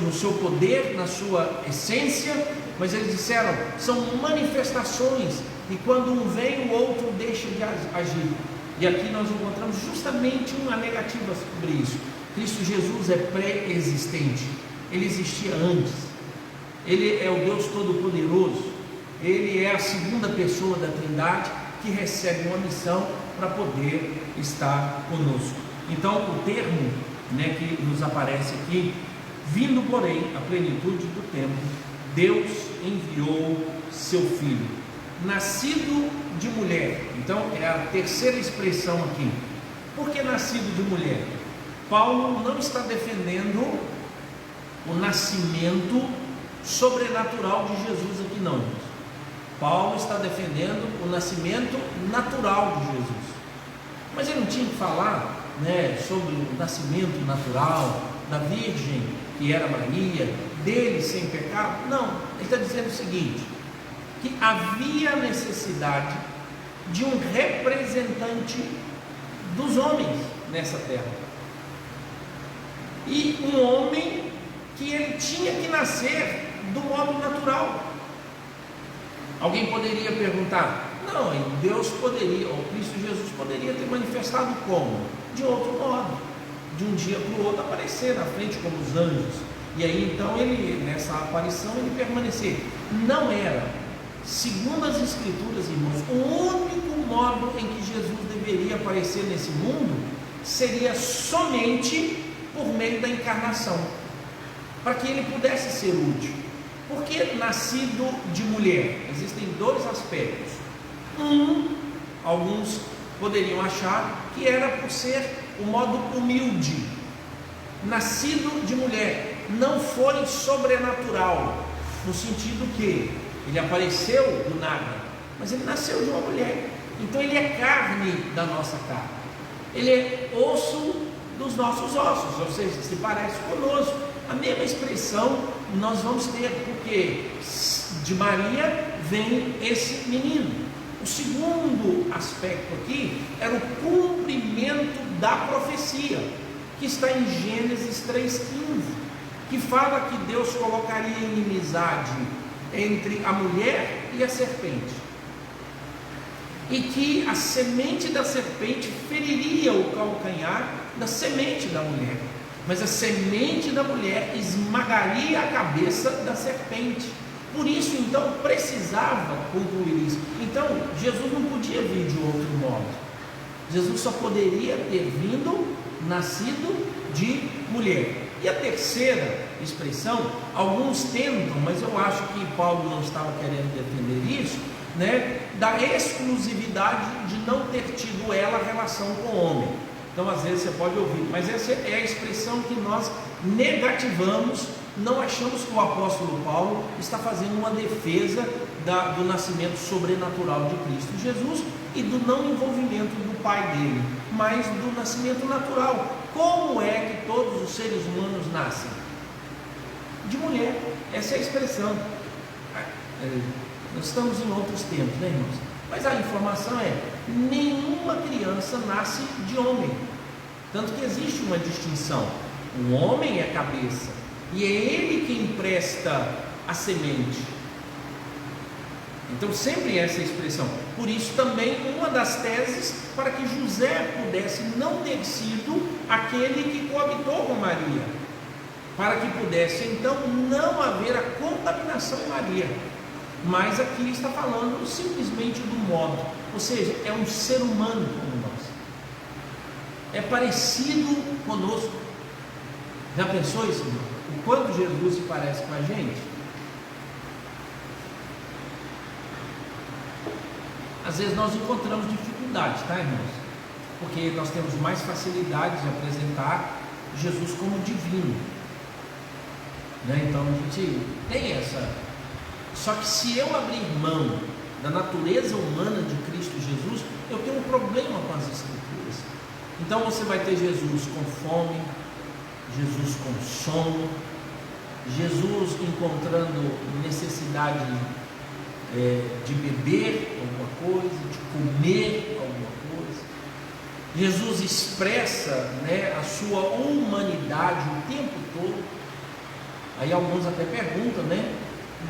no seu poder, na sua essência, mas eles disseram, são manifestações, e quando um vem, o outro deixa de agir. E aqui nós encontramos justamente uma negativa sobre isso. Cristo Jesus é pré-existente, ele existia antes, ele é o Deus Todo-Poderoso, ele é a segunda pessoa da Trindade que recebe uma missão para poder estar conosco. Então o termo, né, que nos aparece aqui, vindo porém a plenitude do tempo, Deus enviou seu Filho. nascido de mulher. Então é a terceira expressão aqui. Por que nascido de mulher? Paulo não está defendendo o nascimento sobrenatural de Jesus aqui não. Paulo está defendendo o nascimento natural de Jesus. Mas ele não tinha que falar, sobre o nascimento natural da Virgem, que era Maria, dele sem pecado? Não, ele está dizendo o seguinte, que havia necessidade de um representante dos homens nessa terra, e um homem que ele tinha que nascer do modo natural. Alguém poderia perguntar, não, Deus poderia, ou Cristo Jesus poderia ter manifestado como? De outro modo, de um dia para o outro aparecer na frente como os anjos, e aí então ele, nessa aparição, ele permanecer. Não era, segundo as Escrituras, irmãos, o único modo em que Jesus deveria aparecer nesse mundo seria somente por meio da encarnação, para que ele pudesse ser útil. Porque nascido de mulher? Existem dois aspectos. Alguns poderiam achar que era por ser o modo humilde. Nascido de mulher não foi sobrenatural, no sentido que ele apareceu do nada, mas ele nasceu de uma mulher. Então ele é carne da nossa carne, ele é osso dos nossos ossos, ou seja, se parece conosco. A mesma expressão nós vamos ter, porque de Maria vem esse menino. O segundo aspecto aqui era o cumprimento da profecia, que está em Gênesis 3,15, que fala que Deus colocaria inimizade entre a mulher e a serpente, e que a semente da serpente feriria o calcanhar da semente da mulher, mas a semente da mulher esmagaria a cabeça da serpente. Por isso, então, precisava concluir isso. Então, Jesus não podia vir de outro modo. Jesus só poderia ter vindo, nascido de mulher. E a terceira expressão, alguns tentam, mas eu acho que Paulo não estava querendo defender isso, da exclusividade de não ter tido ela relação com o homem. Então às vezes você pode ouvir, mas essa é a expressão que nós negativamos. Não achamos que o apóstolo Paulo está fazendo uma defesa do nascimento sobrenatural de Cristo Jesus e do não envolvimento do pai dele, mas do nascimento natural. Como é que todos os seres humanos nascem? De mulher. Essa é a expressão. Nós estamos em outros tempos, irmãos? Mas a informação é: nenhuma criança nasce de homem. Tanto que existe uma distinção. O homem é cabeça, e é ele que empresta a semente. Então sempre essa expressão. Por isso também uma das teses para que José pudesse não ter sido aquele que coabitou com Maria, para que pudesse então não haver a contaminação em Maria. Mas aqui está falando simplesmente do modo, ou seja, é um ser humano como nós, é parecido conosco. Já pensou isso, irmão? O quanto Jesus se parece com a gente? Às vezes nós encontramos dificuldades, tá, irmãos? Porque nós temos mais facilidade de apresentar Jesus como divino, Então a gente tem essa. Só que se eu abrir mão da natureza humana de Cristo Jesus, eu tenho um problema com as Escrituras. Então você vai ter Jesus com fome, Jesus com sono, Jesus encontrando necessidade de beber alguma coisa, de comer alguma coisa. Jesus expressa a sua humanidade o tempo todo. Aí alguns até perguntam,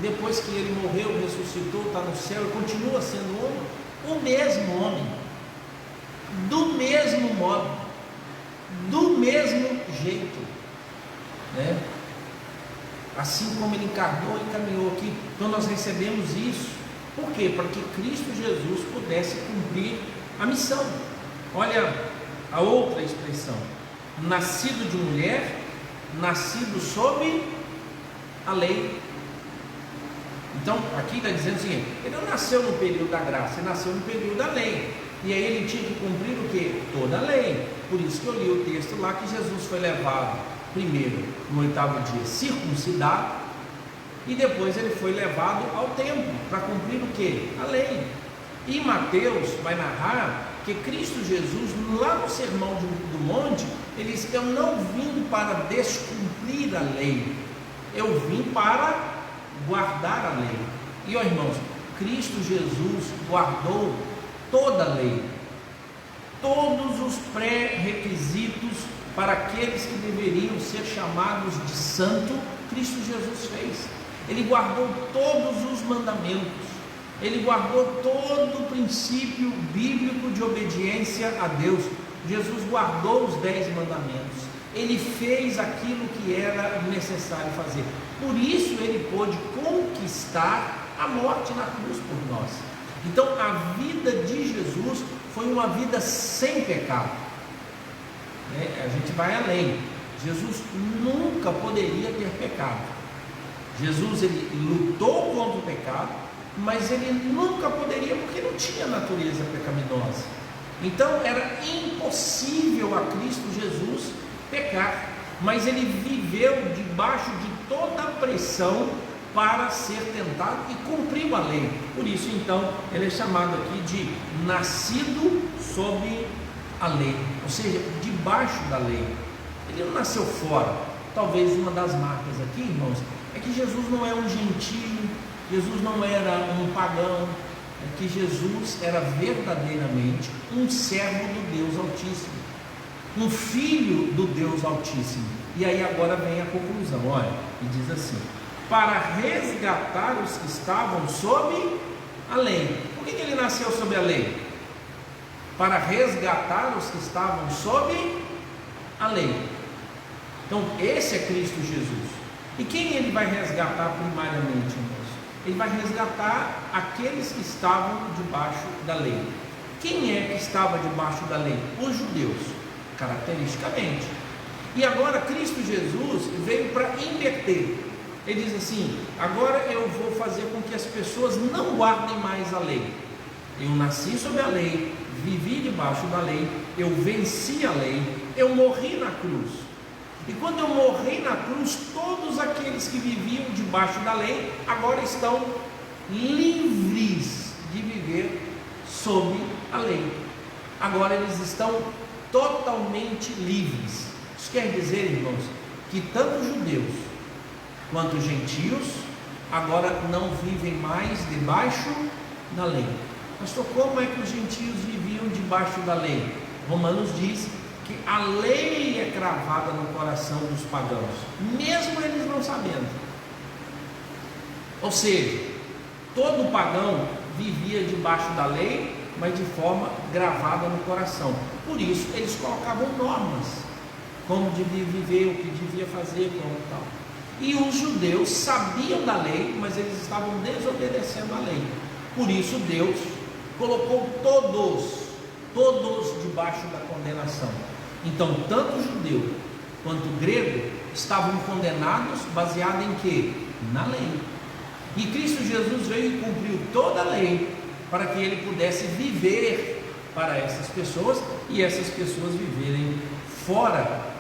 depois que ele morreu, ressuscitou, está no céu e continua sendo homem? O mesmo homem, do mesmo modo, do mesmo jeito, assim como ele encarnou e caminhou aqui. Então nós recebemos isso. Por quê? Para que Cristo Jesus pudesse cumprir a missão. Olha a outra expressão: nascido de mulher, nascido sob a lei. Então, aqui está dizendo assim, ele não nasceu no período da graça, ele nasceu no período da lei. E aí ele tinha que cumprir o quê? Toda a lei. Por isso que eu li o texto lá que Jesus foi levado primeiro no 8º dia circuncidado, e depois ele foi levado ao templo para cumprir o quê? A lei. E Mateus vai narrar que Cristo Jesus, lá no Sermão do Monte, ele diz: eu não vim para descumprir a lei, eu vim para guardar a lei. E ó, irmãos, Cristo Jesus guardou toda a lei, todos os pré-requisitos para aqueles que deveriam ser chamados de santo. Cristo Jesus fez. Ele guardou todos os mandamentos, ele guardou todo o princípio bíblico de obediência a Deus. Jesus guardou os 10 mandamentos, ele fez aquilo que era necessário fazer. Por isso ele pôde conquistar a morte na cruz por nós. Então a vida de Jesus foi uma vida sem pecado, A gente vai além. Jesus nunca poderia ter pecado. Jesus, ele lutou contra o pecado, mas ele nunca poderia, porque não tinha natureza pecaminosa. Então era impossível a Cristo Jesus pecar, mas ele viveu debaixo de toda a pressão para ser tentado e cumpriu a lei. Por isso então ele é chamado aqui de nascido sob a lei, ou seja, debaixo da lei. Ele não nasceu fora. Talvez uma das marcas aqui, irmãos, é que Jesus não é um gentio, Jesus não era um pagão, é que Jesus era verdadeiramente um servo do Deus Altíssimo, um filho do Deus Altíssimo. E aí agora vem a conclusão, olha, e diz assim: para resgatar os que estavam sob a lei. Por que ele nasceu sob a lei? Para resgatar os que estavam sob a lei. Então esse é Cristo Jesus. E quem ele vai resgatar primariamente, irmãos? Ele vai resgatar aqueles que estavam debaixo da lei. Quem é que estava debaixo da lei? Os judeus, caracteristicamente. E agora Cristo Jesus veio para inverter. Ele diz assim: agora eu vou fazer com que as pessoas não guardem mais a lei. Eu nasci sob a lei, vivi debaixo da lei, eu venci a lei, eu morri na cruz. E quando eu morri na cruz, todos aqueles que viviam debaixo da lei agora estão livres de viver sob a lei. Agora eles estão totalmente livres. Isso quer dizer, irmãos, que tanto judeus quanto gentios agora não vivem mais debaixo da lei. Pastor, como é que os gentios viviam debaixo da lei? Romanos diz que a lei é cravada no coração dos pagãos, mesmo eles não sabendo. Ou seja, todo pagão vivia debaixo da lei, mas de forma gravada no coração. Por isso eles colocavam normas, como devia viver, o que devia fazer, como tal. E os judeus sabiam da lei, mas eles estavam desobedecendo a lei. Por isso Deus colocou todos debaixo da condenação. Então tanto judeu quanto grego estavam condenados baseado em quê? Na lei. E Cristo Jesus veio e cumpriu toda a lei para que ele pudesse viver para essas pessoas e essas pessoas viverem fora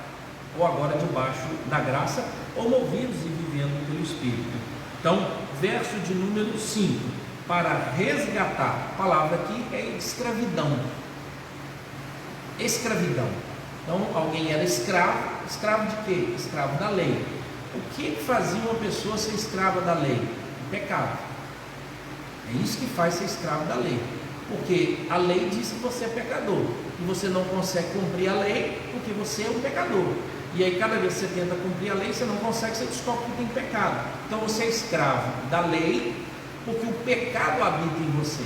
ou agora debaixo da graça, ou movidos e vivendo pelo Espírito. Então, verso de número 5, para resgatar, a palavra aqui é escravidão. Escravidão. Então, alguém era escravo de quê? Escravo da lei. O que fazia uma pessoa ser escrava da lei? O pecado. É isso que faz ser escravo da lei. Porque a lei diz que você é pecador, e você não consegue cumprir a lei porque você é um pecador. E aí cada vez que você tenta cumprir a lei, você não consegue, você descobre que tem pecado. Então você é escravo da lei, porque o pecado habita em você.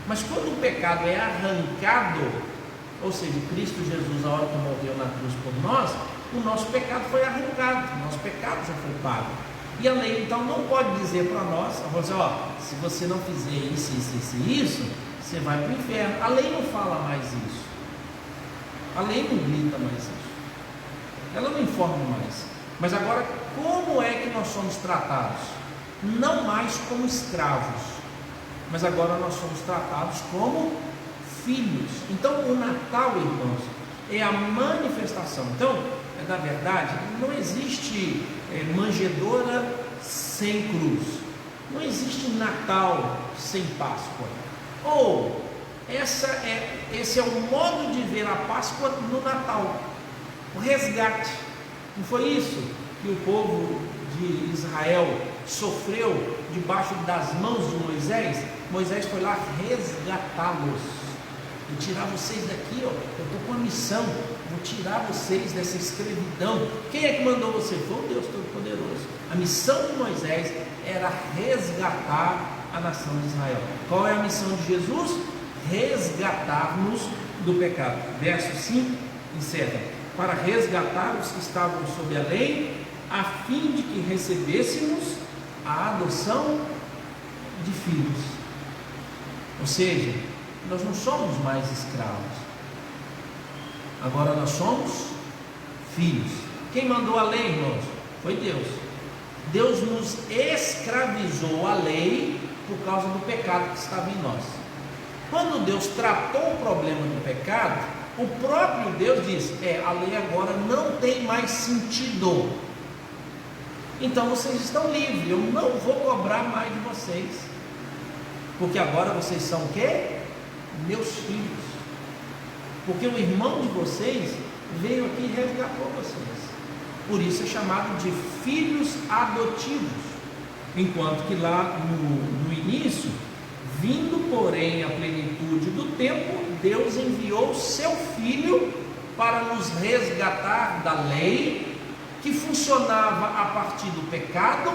Mas quando o pecado é arrancado, ou seja, Cristo Jesus, a hora que morreu na cruz por nós, o nosso pecado foi arrancado, o nosso pecado já foi pago. E a lei então não pode dizer para nós, se você não fizer isso, você vai para o inferno. A lei não fala mais isso. A lei não grita mais isso. Ela não informa mais. Mas agora, como é que nós somos tratados? não mais como escravos, mas agora nós somos tratados como filhos. Então o Natal, irmãos, é a manifestação. Então, na verdade, não existe manjedoura sem cruz, não existe Natal sem Páscoa. Ou esse é o modo de ver a Páscoa no Natal, o resgate. Não foi isso que o povo de Israel sofreu debaixo das mãos de Moisés? Moisés foi lá resgatá-los. Vou tirar vocês daqui, ó. Eu estou com uma missão, vou tirar vocês dessa escravidão. Quem é que mandou você? Foi o Deus Todo-Poderoso. A missão de Moisés era resgatar a nação de Israel. Qual é a missão de Jesus? Resgatar-nos do pecado. Verso 5 encerra: para resgatar os que estavam sob a lei, a fim de que recebêssemos a adoção de filhos. Ou seja, nós não somos mais escravos, agora nós somos filhos. Quem mandou a lei, irmãos? Foi Deus. Deus nos escravizou à lei por causa do pecado que estava em nós. Quando Deus tratou o problema do pecado, o próprio Deus disse: a lei agora não tem mais sentido, então vocês estão livres, eu não vou cobrar mais de vocês, porque agora vocês são o quê? Meus filhos. Porque o irmão de vocês veio aqui e resgatou vocês. Por isso é chamado de filhos adotivos. Enquanto que lá no início, vindo porém a plenitude do tempo, Deus enviou seu Filho para nos resgatar da lei, que funcionava a partir do pecado,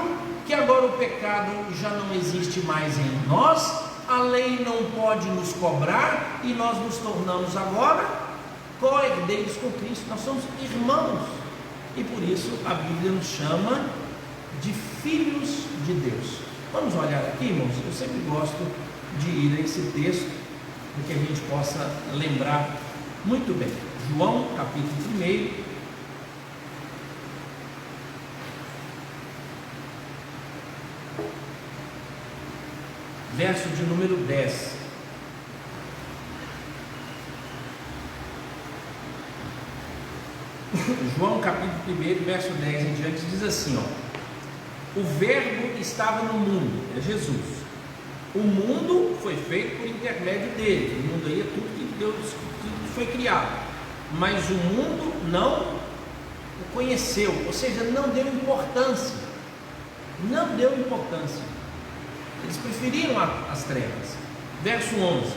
que agora o pecado já não existe mais em nós, a lei não pode nos cobrar, e nós nos tornamos agora co-herdeiros com Cristo. Nós somos irmãos, e por isso a Bíblia nos chama de filhos de Deus. Vamos olhar aqui, irmãos. Eu sempre gosto de ir a esse texto, para que a gente possa lembrar muito bem. João capítulo 1, verso de número 10. João capítulo 1, verso 10 em diante, diz assim, ó: o verbo estava no mundo, é Jesus. O mundo foi feito por intermédio dele. O mundo aí é tudo que Deus, tudo foi criado, mas o mundo não o conheceu, ou seja, não deu importância. Não deu importância. Eles preferiram as trevas. Verso 11: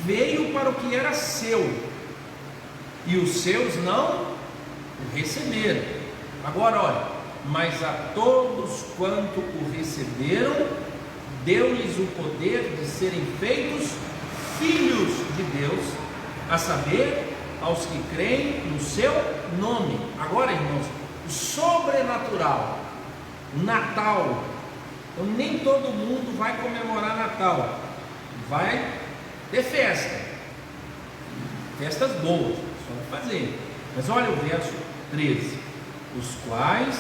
veio para o que era seu, e os seus não o receberam. Agora olha: mas a todos quanto o receberam, deu-lhes o poder de serem feitos filhos de Deus, a saber, aos que creem no seu nome. Agora, irmãos, o sobrenatural, Natal. Então, nem todo mundo vai comemorar Natal, vai ter festa, festas boas, só vai fazer. Mas olha o verso 13: os quais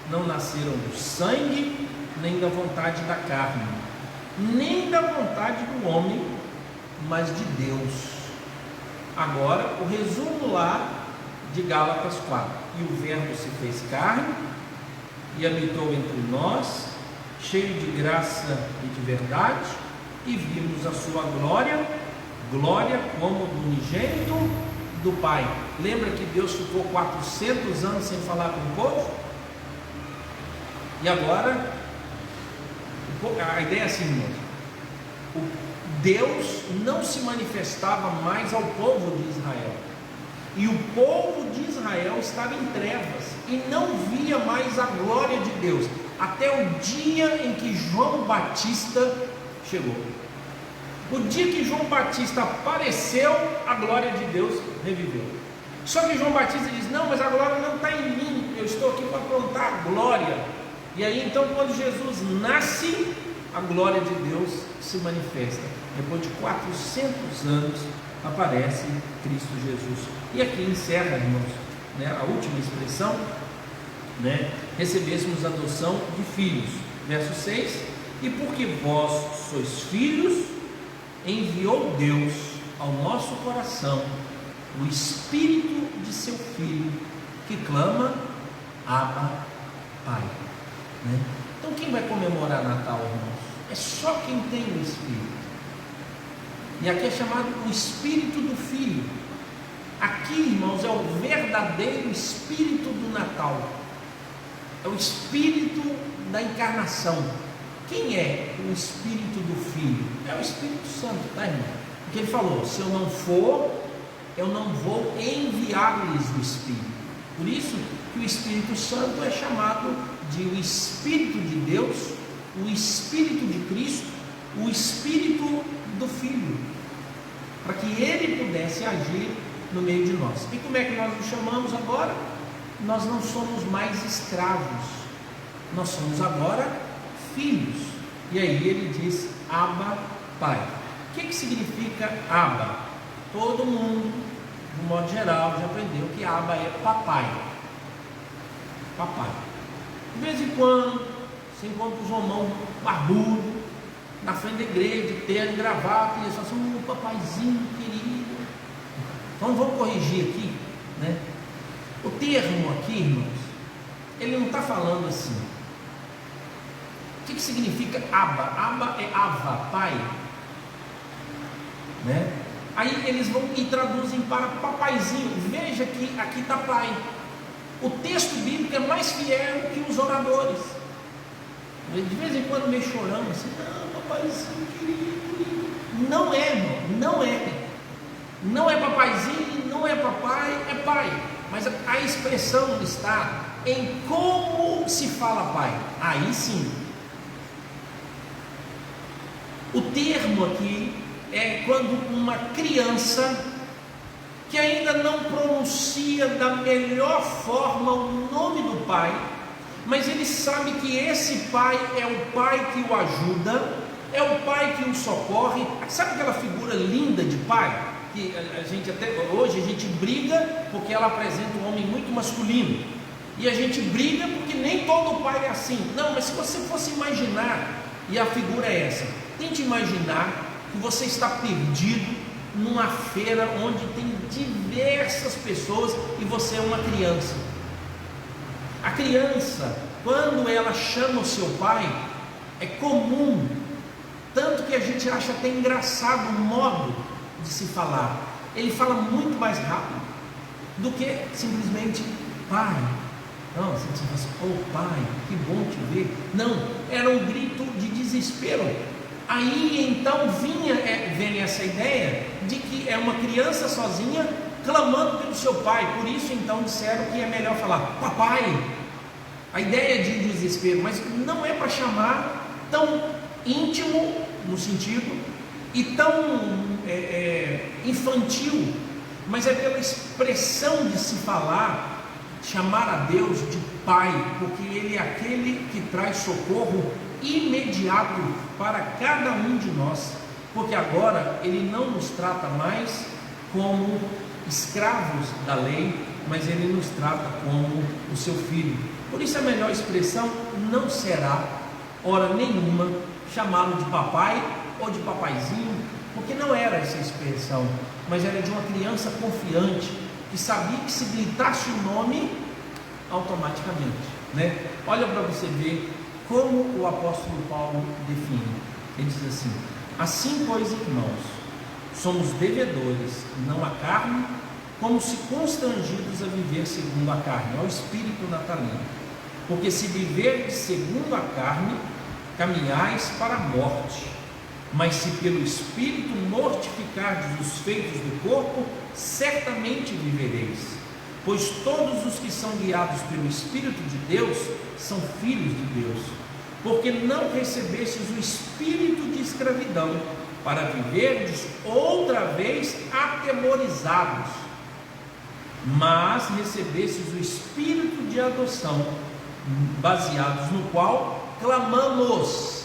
não nasceram do sangue, nem da vontade da carne, nem da vontade do homem, mas de Deus. Agora o resumo lá de Gálatas 4: e o verbo se fez carne e habitou entre nós, cheio de graça e de verdade, e vimos a sua glória, glória como do unigênito do Pai. Lembra que Deus ficou 400 anos sem falar com o povo? E agora, a ideia é assim, irmãos: Deus não se manifestava mais ao povo de Israel, e o povo de Israel estava em trevas e não via mais a glória de Deus, até o dia em que João Batista chegou. O dia que João Batista apareceu, a glória de Deus reviveu. Só que João Batista diz: não, mas a glória não está em mim, eu estou aqui para aprontar a glória. E aí então, quando Jesus nasce, a glória de Deus se manifesta. Depois de 400 anos aparece Cristo Jesus. E aqui encerra, irmãos, a última expressão, recebêssemos adoção de filhos. Verso 6: e porque vós sois filhos, enviou Deus ao nosso coração o Espírito de seu Filho, que clama: Abba, Pai. Né? Então quem vai comemorar Natal, irmãos? É só quem tem o Espírito. E aqui é chamado o Espírito do Filho. Aqui, irmãos, é o verdadeiro Espírito do Natal. É o Espírito da encarnação. Quem é o Espírito do Filho? É o Espírito Santo, tá, irmão? Porque ele falou: se eu não for, eu não vou enviar-lhes o Espírito. Por isso que o Espírito Santo é chamado de o Espírito de Deus, o Espírito de Cristo, o Espírito do Filho, para que ele pudesse agir no meio de nós. E como é que nós nos chamamos agora? Nós não somos mais escravos, nós somos agora filhos. E aí ele diz: Abba, Pai. O que significa Abba? Todo mundo, de modo geral, já aprendeu que Abba é papai. Papai. De vez em quando você encontra os homão barbudo na frente da igreja, de terno, gravata, e eles falam assim: papaizinho querido. Então vamos corrigir aqui, né? O termo aqui, irmãos, ele não está falando assim. O que significa Abba? Abba é Ava, pai, né? Aí eles vão e traduzem para papaizinho. Veja que aqui está pai. O texto bíblico é mais fiel que os oradores. De vez em quando meio chorando assim: não, papaizinho querido. Não é, irmão, não é. Não é papaizinho, não é papai, é pai. Mas a expressão está em como se fala pai. Aí sim. O termo aqui é quando uma criança que ainda não pronuncia da melhor forma o nome do pai, mas ele sabe que esse pai é o pai que o ajuda, é o pai que o socorre. Sabe aquela figura linda de pai? Que a gente até hoje a gente briga porque ela apresenta um homem muito masculino, e a gente briga porque nem todo pai é assim. Não, mas se você fosse imaginar, e a figura é essa, tente imaginar que você está perdido numa feira onde tem diversas pessoas e você é uma criança. A criança, quando ela chama o seu pai, é comum, tanto que a gente acha até engraçado o modo de se falar. Ele fala muito mais rápido do que simplesmente pai. Não, você fala assim: oh pai, que bom te ver. Não, era um grito de desespero. Aí então vem essa ideia de que é uma criança sozinha clamando pelo seu pai. Por isso então disseram que é melhor falar papai. A ideia de desespero, mas não é para chamar tão íntimo no sentido e tão infantil, mas é pela expressão de se falar, chamar a Deus de pai, porque ele é aquele que traz socorro imediato para cada um de nós, porque agora ele não nos trata mais como escravos da lei, mas ele nos trata como o seu filho. Por isso a melhor expressão não será, hora nenhuma, chamá-lo de papai ou de papaizinho, porque não era essa expressão, mas era de uma criança confiante, que sabia que se gritasse o nome, automaticamente, né? Olha para você ver como o apóstolo Paulo define. Ele diz assim: assim, pois, irmãos, somos devedores, não à carne, como se constrangidos a viver segundo a carne, ao espírito natalino. Porque se viverdes segundo a carne, caminhais para a morte. Mas se pelo Espírito mortificardes os feitos do corpo, certamente vivereis. Pois todos os que são guiados pelo Espírito de Deus são filhos de Deus. Porque não recebestes o espírito de escravidão, para viverdes outra vez atemorizados, mas recebestes o espírito de adoção, baseados no qual clamamos.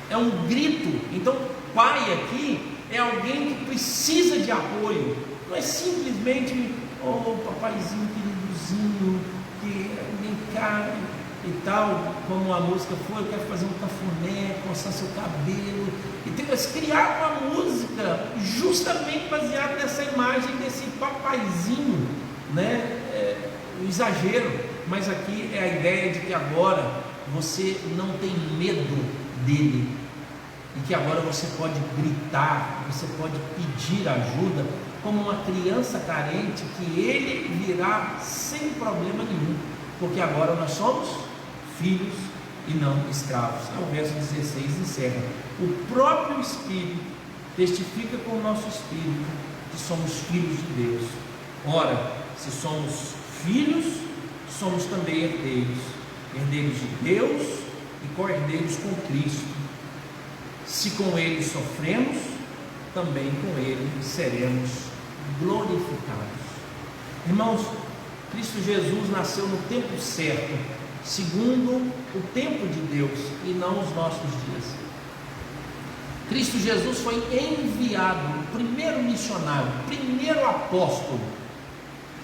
É um grito. Então pai aqui é alguém que precisa de apoio, não é simplesmente: oh papaizinho queridozinho, que vem cá, e tal, como a música foi, eu quero fazer um cafuné, coçar seu cabelo, e tem que criar uma música justamente baseada nessa imagem desse papaizinho, né? O exagero, mas aqui é a ideia de que agora você não tem medo dele, e que agora você pode gritar, você pode pedir ajuda, como uma criança carente, que ele virá sem problema nenhum, porque agora nós somos filhos e não escravos. O verso 16 encerra: o próprio Espírito testifica com o nosso espírito que somos filhos de Deus. Ora, se somos filhos, somos também herdeiros, herdeiros de Deus e co-herdeiros com Cristo. Se com ele sofremos, também com ele seremos glorificados. Irmãos, Cristo Jesus nasceu no tempo certo, segundo o tempo de Deus e não os nossos dias. Cristo Jesus foi enviado, o primeiro missionário, primeiro apóstolo,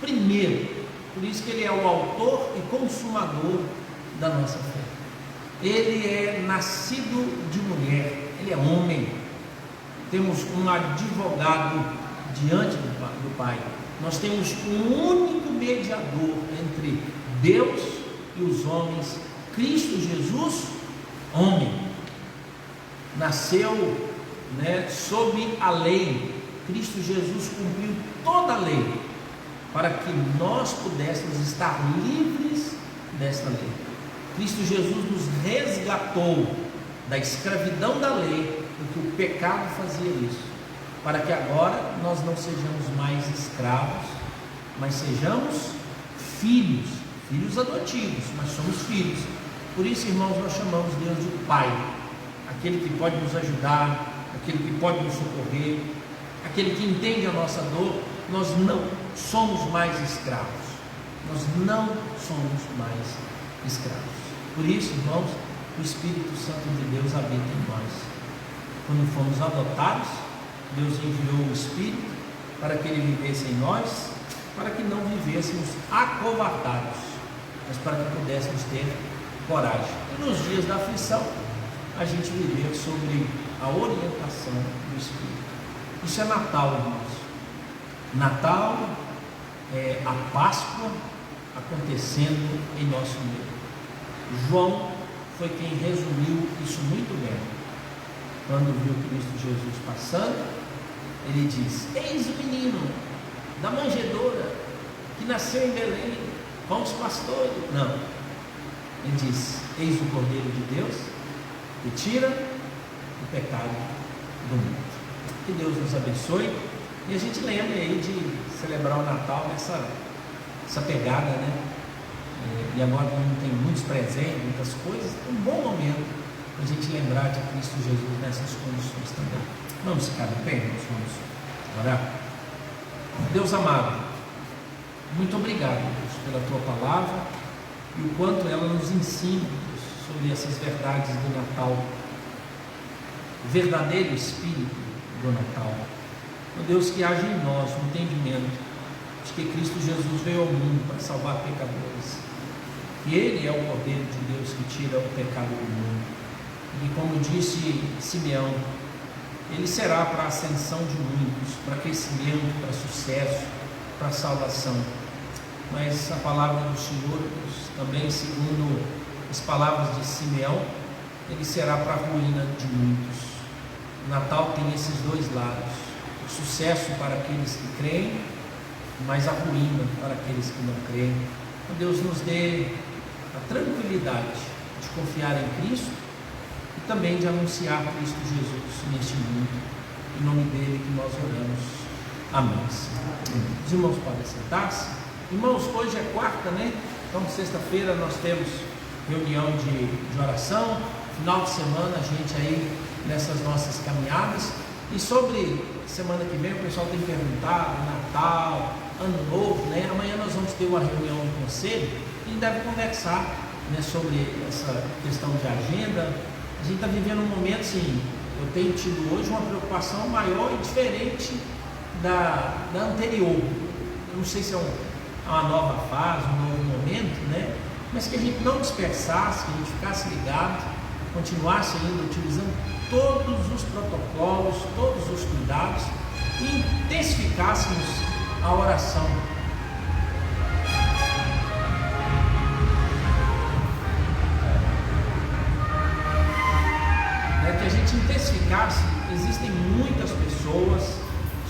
por isso que ele é o autor e consumador da nossa fé. Ele é nascido de mulher, ele é homem. Temos um advogado diante do Pai. Nós temos um único mediador entre Deus e os homens, Cristo Jesus, homem. Nasceu, sob a lei. Cristo Jesus cumpriu toda a lei, para que nós pudéssemos estar livres desta lei. Cristo Jesus nos resgatou da escravidão da lei, porque o pecado fazia isso, para que agora nós não sejamos mais escravos, mas sejamos filhos adotivos, mas somos filhos. Por isso, irmãos, nós chamamos Deus de Pai, aquele que pode nos ajudar, aquele que pode nos socorrer, aquele que entende a nossa dor. Nós não somos mais escravos, Por isso, irmãos, o Espírito Santo de Deus habita em nós. Quando fomos adotados, Deus enviou o Espírito para que ele vivesse em nós, para que não vivêssemos acovardados, mas para que pudéssemos ter coragem. E nos dias da aflição, a gente viver sobre a orientação do Espírito. Isso é Natal, irmãos. Natal é a Páscoa acontecendo em nosso meio. João foi quem resumiu isso muito bem. Quando viu Cristo Jesus passando, ele diz: eis o menino da manjedoura que nasceu em Belém, com os pastores. Não, ele diz: eis o Cordeiro de Deus que tira o pecado do mundo. Que Deus nos abençoe, e a gente lembra aí de celebrar o Natal nessa pegada, e agora não tem muitos presentes, muitas coisas, é um bom momento para a gente lembrar de Cristo Jesus nessas condições também. Vamos ficar de pé, vamos orar. Deus amado, muito obrigado, Deus, pela tua palavra e o quanto ela nos ensina, Deus, sobre essas verdades do Natal, o verdadeiro espírito do Natal. Ó Deus, que haja em nós o entendimento de que Cristo Jesus veio ao mundo para salvar pecadores, e Ele é o Cordeiro de Deus que tira o pecado do mundo, e como disse Simeão, Ele será para a ascensão de muitos, para crescimento, para sucesso, para salvação. Mas a palavra do Senhor, Deus, também segundo as palavras de Simeão, Ele será para a ruína de muitos. O Natal tem esses dois lados: o sucesso para aqueles que creem, mas a ruína para aqueles que não creem. Que Deus nos dê a tranquilidade de confiar em Cristo e também de anunciar Cristo Jesus neste mundo. Em nome dele que nós oramos. Amém. Os irmãos podem sentar-se. Irmãos, hoje é quarta, Então sexta-feira nós temos reunião de oração. Final de semana a gente aí nessas nossas caminhadas. E sobre semana que vem o pessoal tem perguntado, Natal, Ano Novo, Amanhã nós vamos ter uma reunião no conselho e deve conversar, sobre essa questão de agenda. A gente está vivendo um momento assim, eu tenho tido hoje uma preocupação maior e diferente da anterior. Eu não sei se é uma nova fase, um novo momento, mas que a gente não dispersasse, que a gente ficasse ligado, continuasse ainda utilizando todos os protocolos, todos os cuidados e intensificássemos a oração. Que a gente intensificasse. Existem muitas pessoas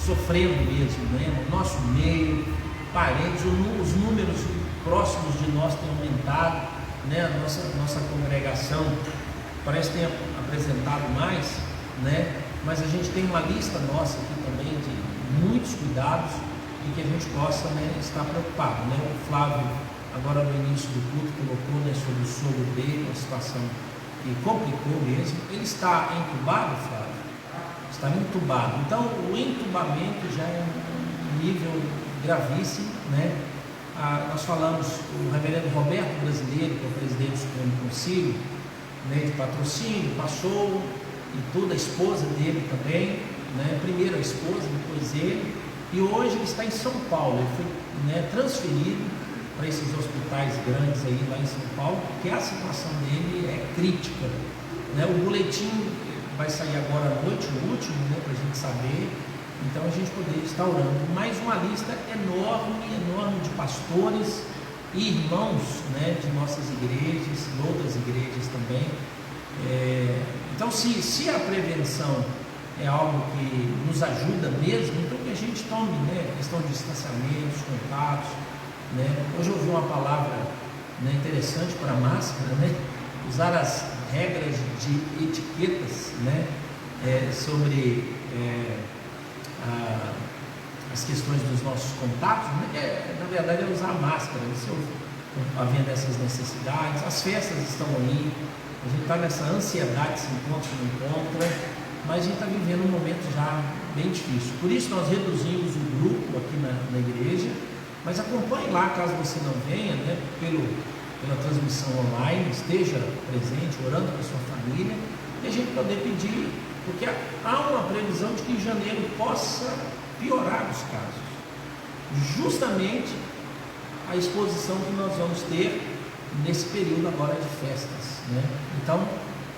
sofrendo mesmo, né? No nosso meio, parentes, os números próximos de nós têm aumentado, né? A nossa congregação parece que tem apresentado mais, né? Mas a gente tem uma lista nossa aqui também de muitos cuidados e que a gente possa, né, estar preocupado, né? O Flávio, agora no início do culto, colocou, né, sobre o sogro dele, uma situação que complicou mesmo. Ele está entubado, Flávio? Está entubado. Então, o entubamento já é um nível gravíssimo, né? Nós falamos, o reverendo Roberto Brasileiro, que é o presidente do Supremo Concílio, né, de Patrocínio, passou, e toda a esposa dele também, né? Primeiro a esposa, depois ele, e hoje ele está em São Paulo. Ele foi, né, transferido para esses hospitais grandes aí lá em São Paulo, porque a situação dele é crítica, né? O boletim vai sair agora à noite, o último, né, para a gente saber, então a gente poder estar orando. Mais uma lista enorme de pastores e irmãos, né, de nossas igrejas, de outras igrejas também. Então, se a prevenção é algo que nos ajuda mesmo, então que a gente tome, né, questão de distanciamento, contatos, né? Hoje eu ouvi uma palavra, né, interessante para máscara, né? Usar as regras de etiquetas, né, sobre as questões dos nossos contatos, né? Na verdade é usar a máscara, se havendo essas necessidades. As festas estão aí, a gente está nessa ansiedade, se encontra ou não encontra, mas a gente está vivendo um momento já bem difícil. Por isso nós reduzimos o grupo aqui na igreja. Mas acompanhe lá, caso você não venha, né, pela transmissão online, esteja presente, orando com a sua família, e a gente poder pedir, porque há uma previsão de que em janeiro possa piorar os casos, justamente a exposição que nós vamos ter nesse período agora de festas, né? Então,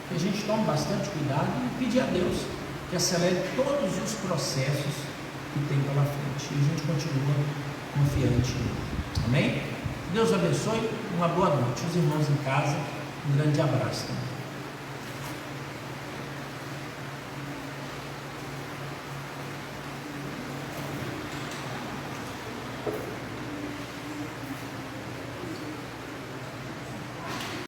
que a gente tome bastante cuidado e pedir a Deus que acelere todos os processos que tem pela frente, e a gente continua confiante. Amém? Deus abençoe, uma boa noite. Os irmãos em casa, um grande abraço também.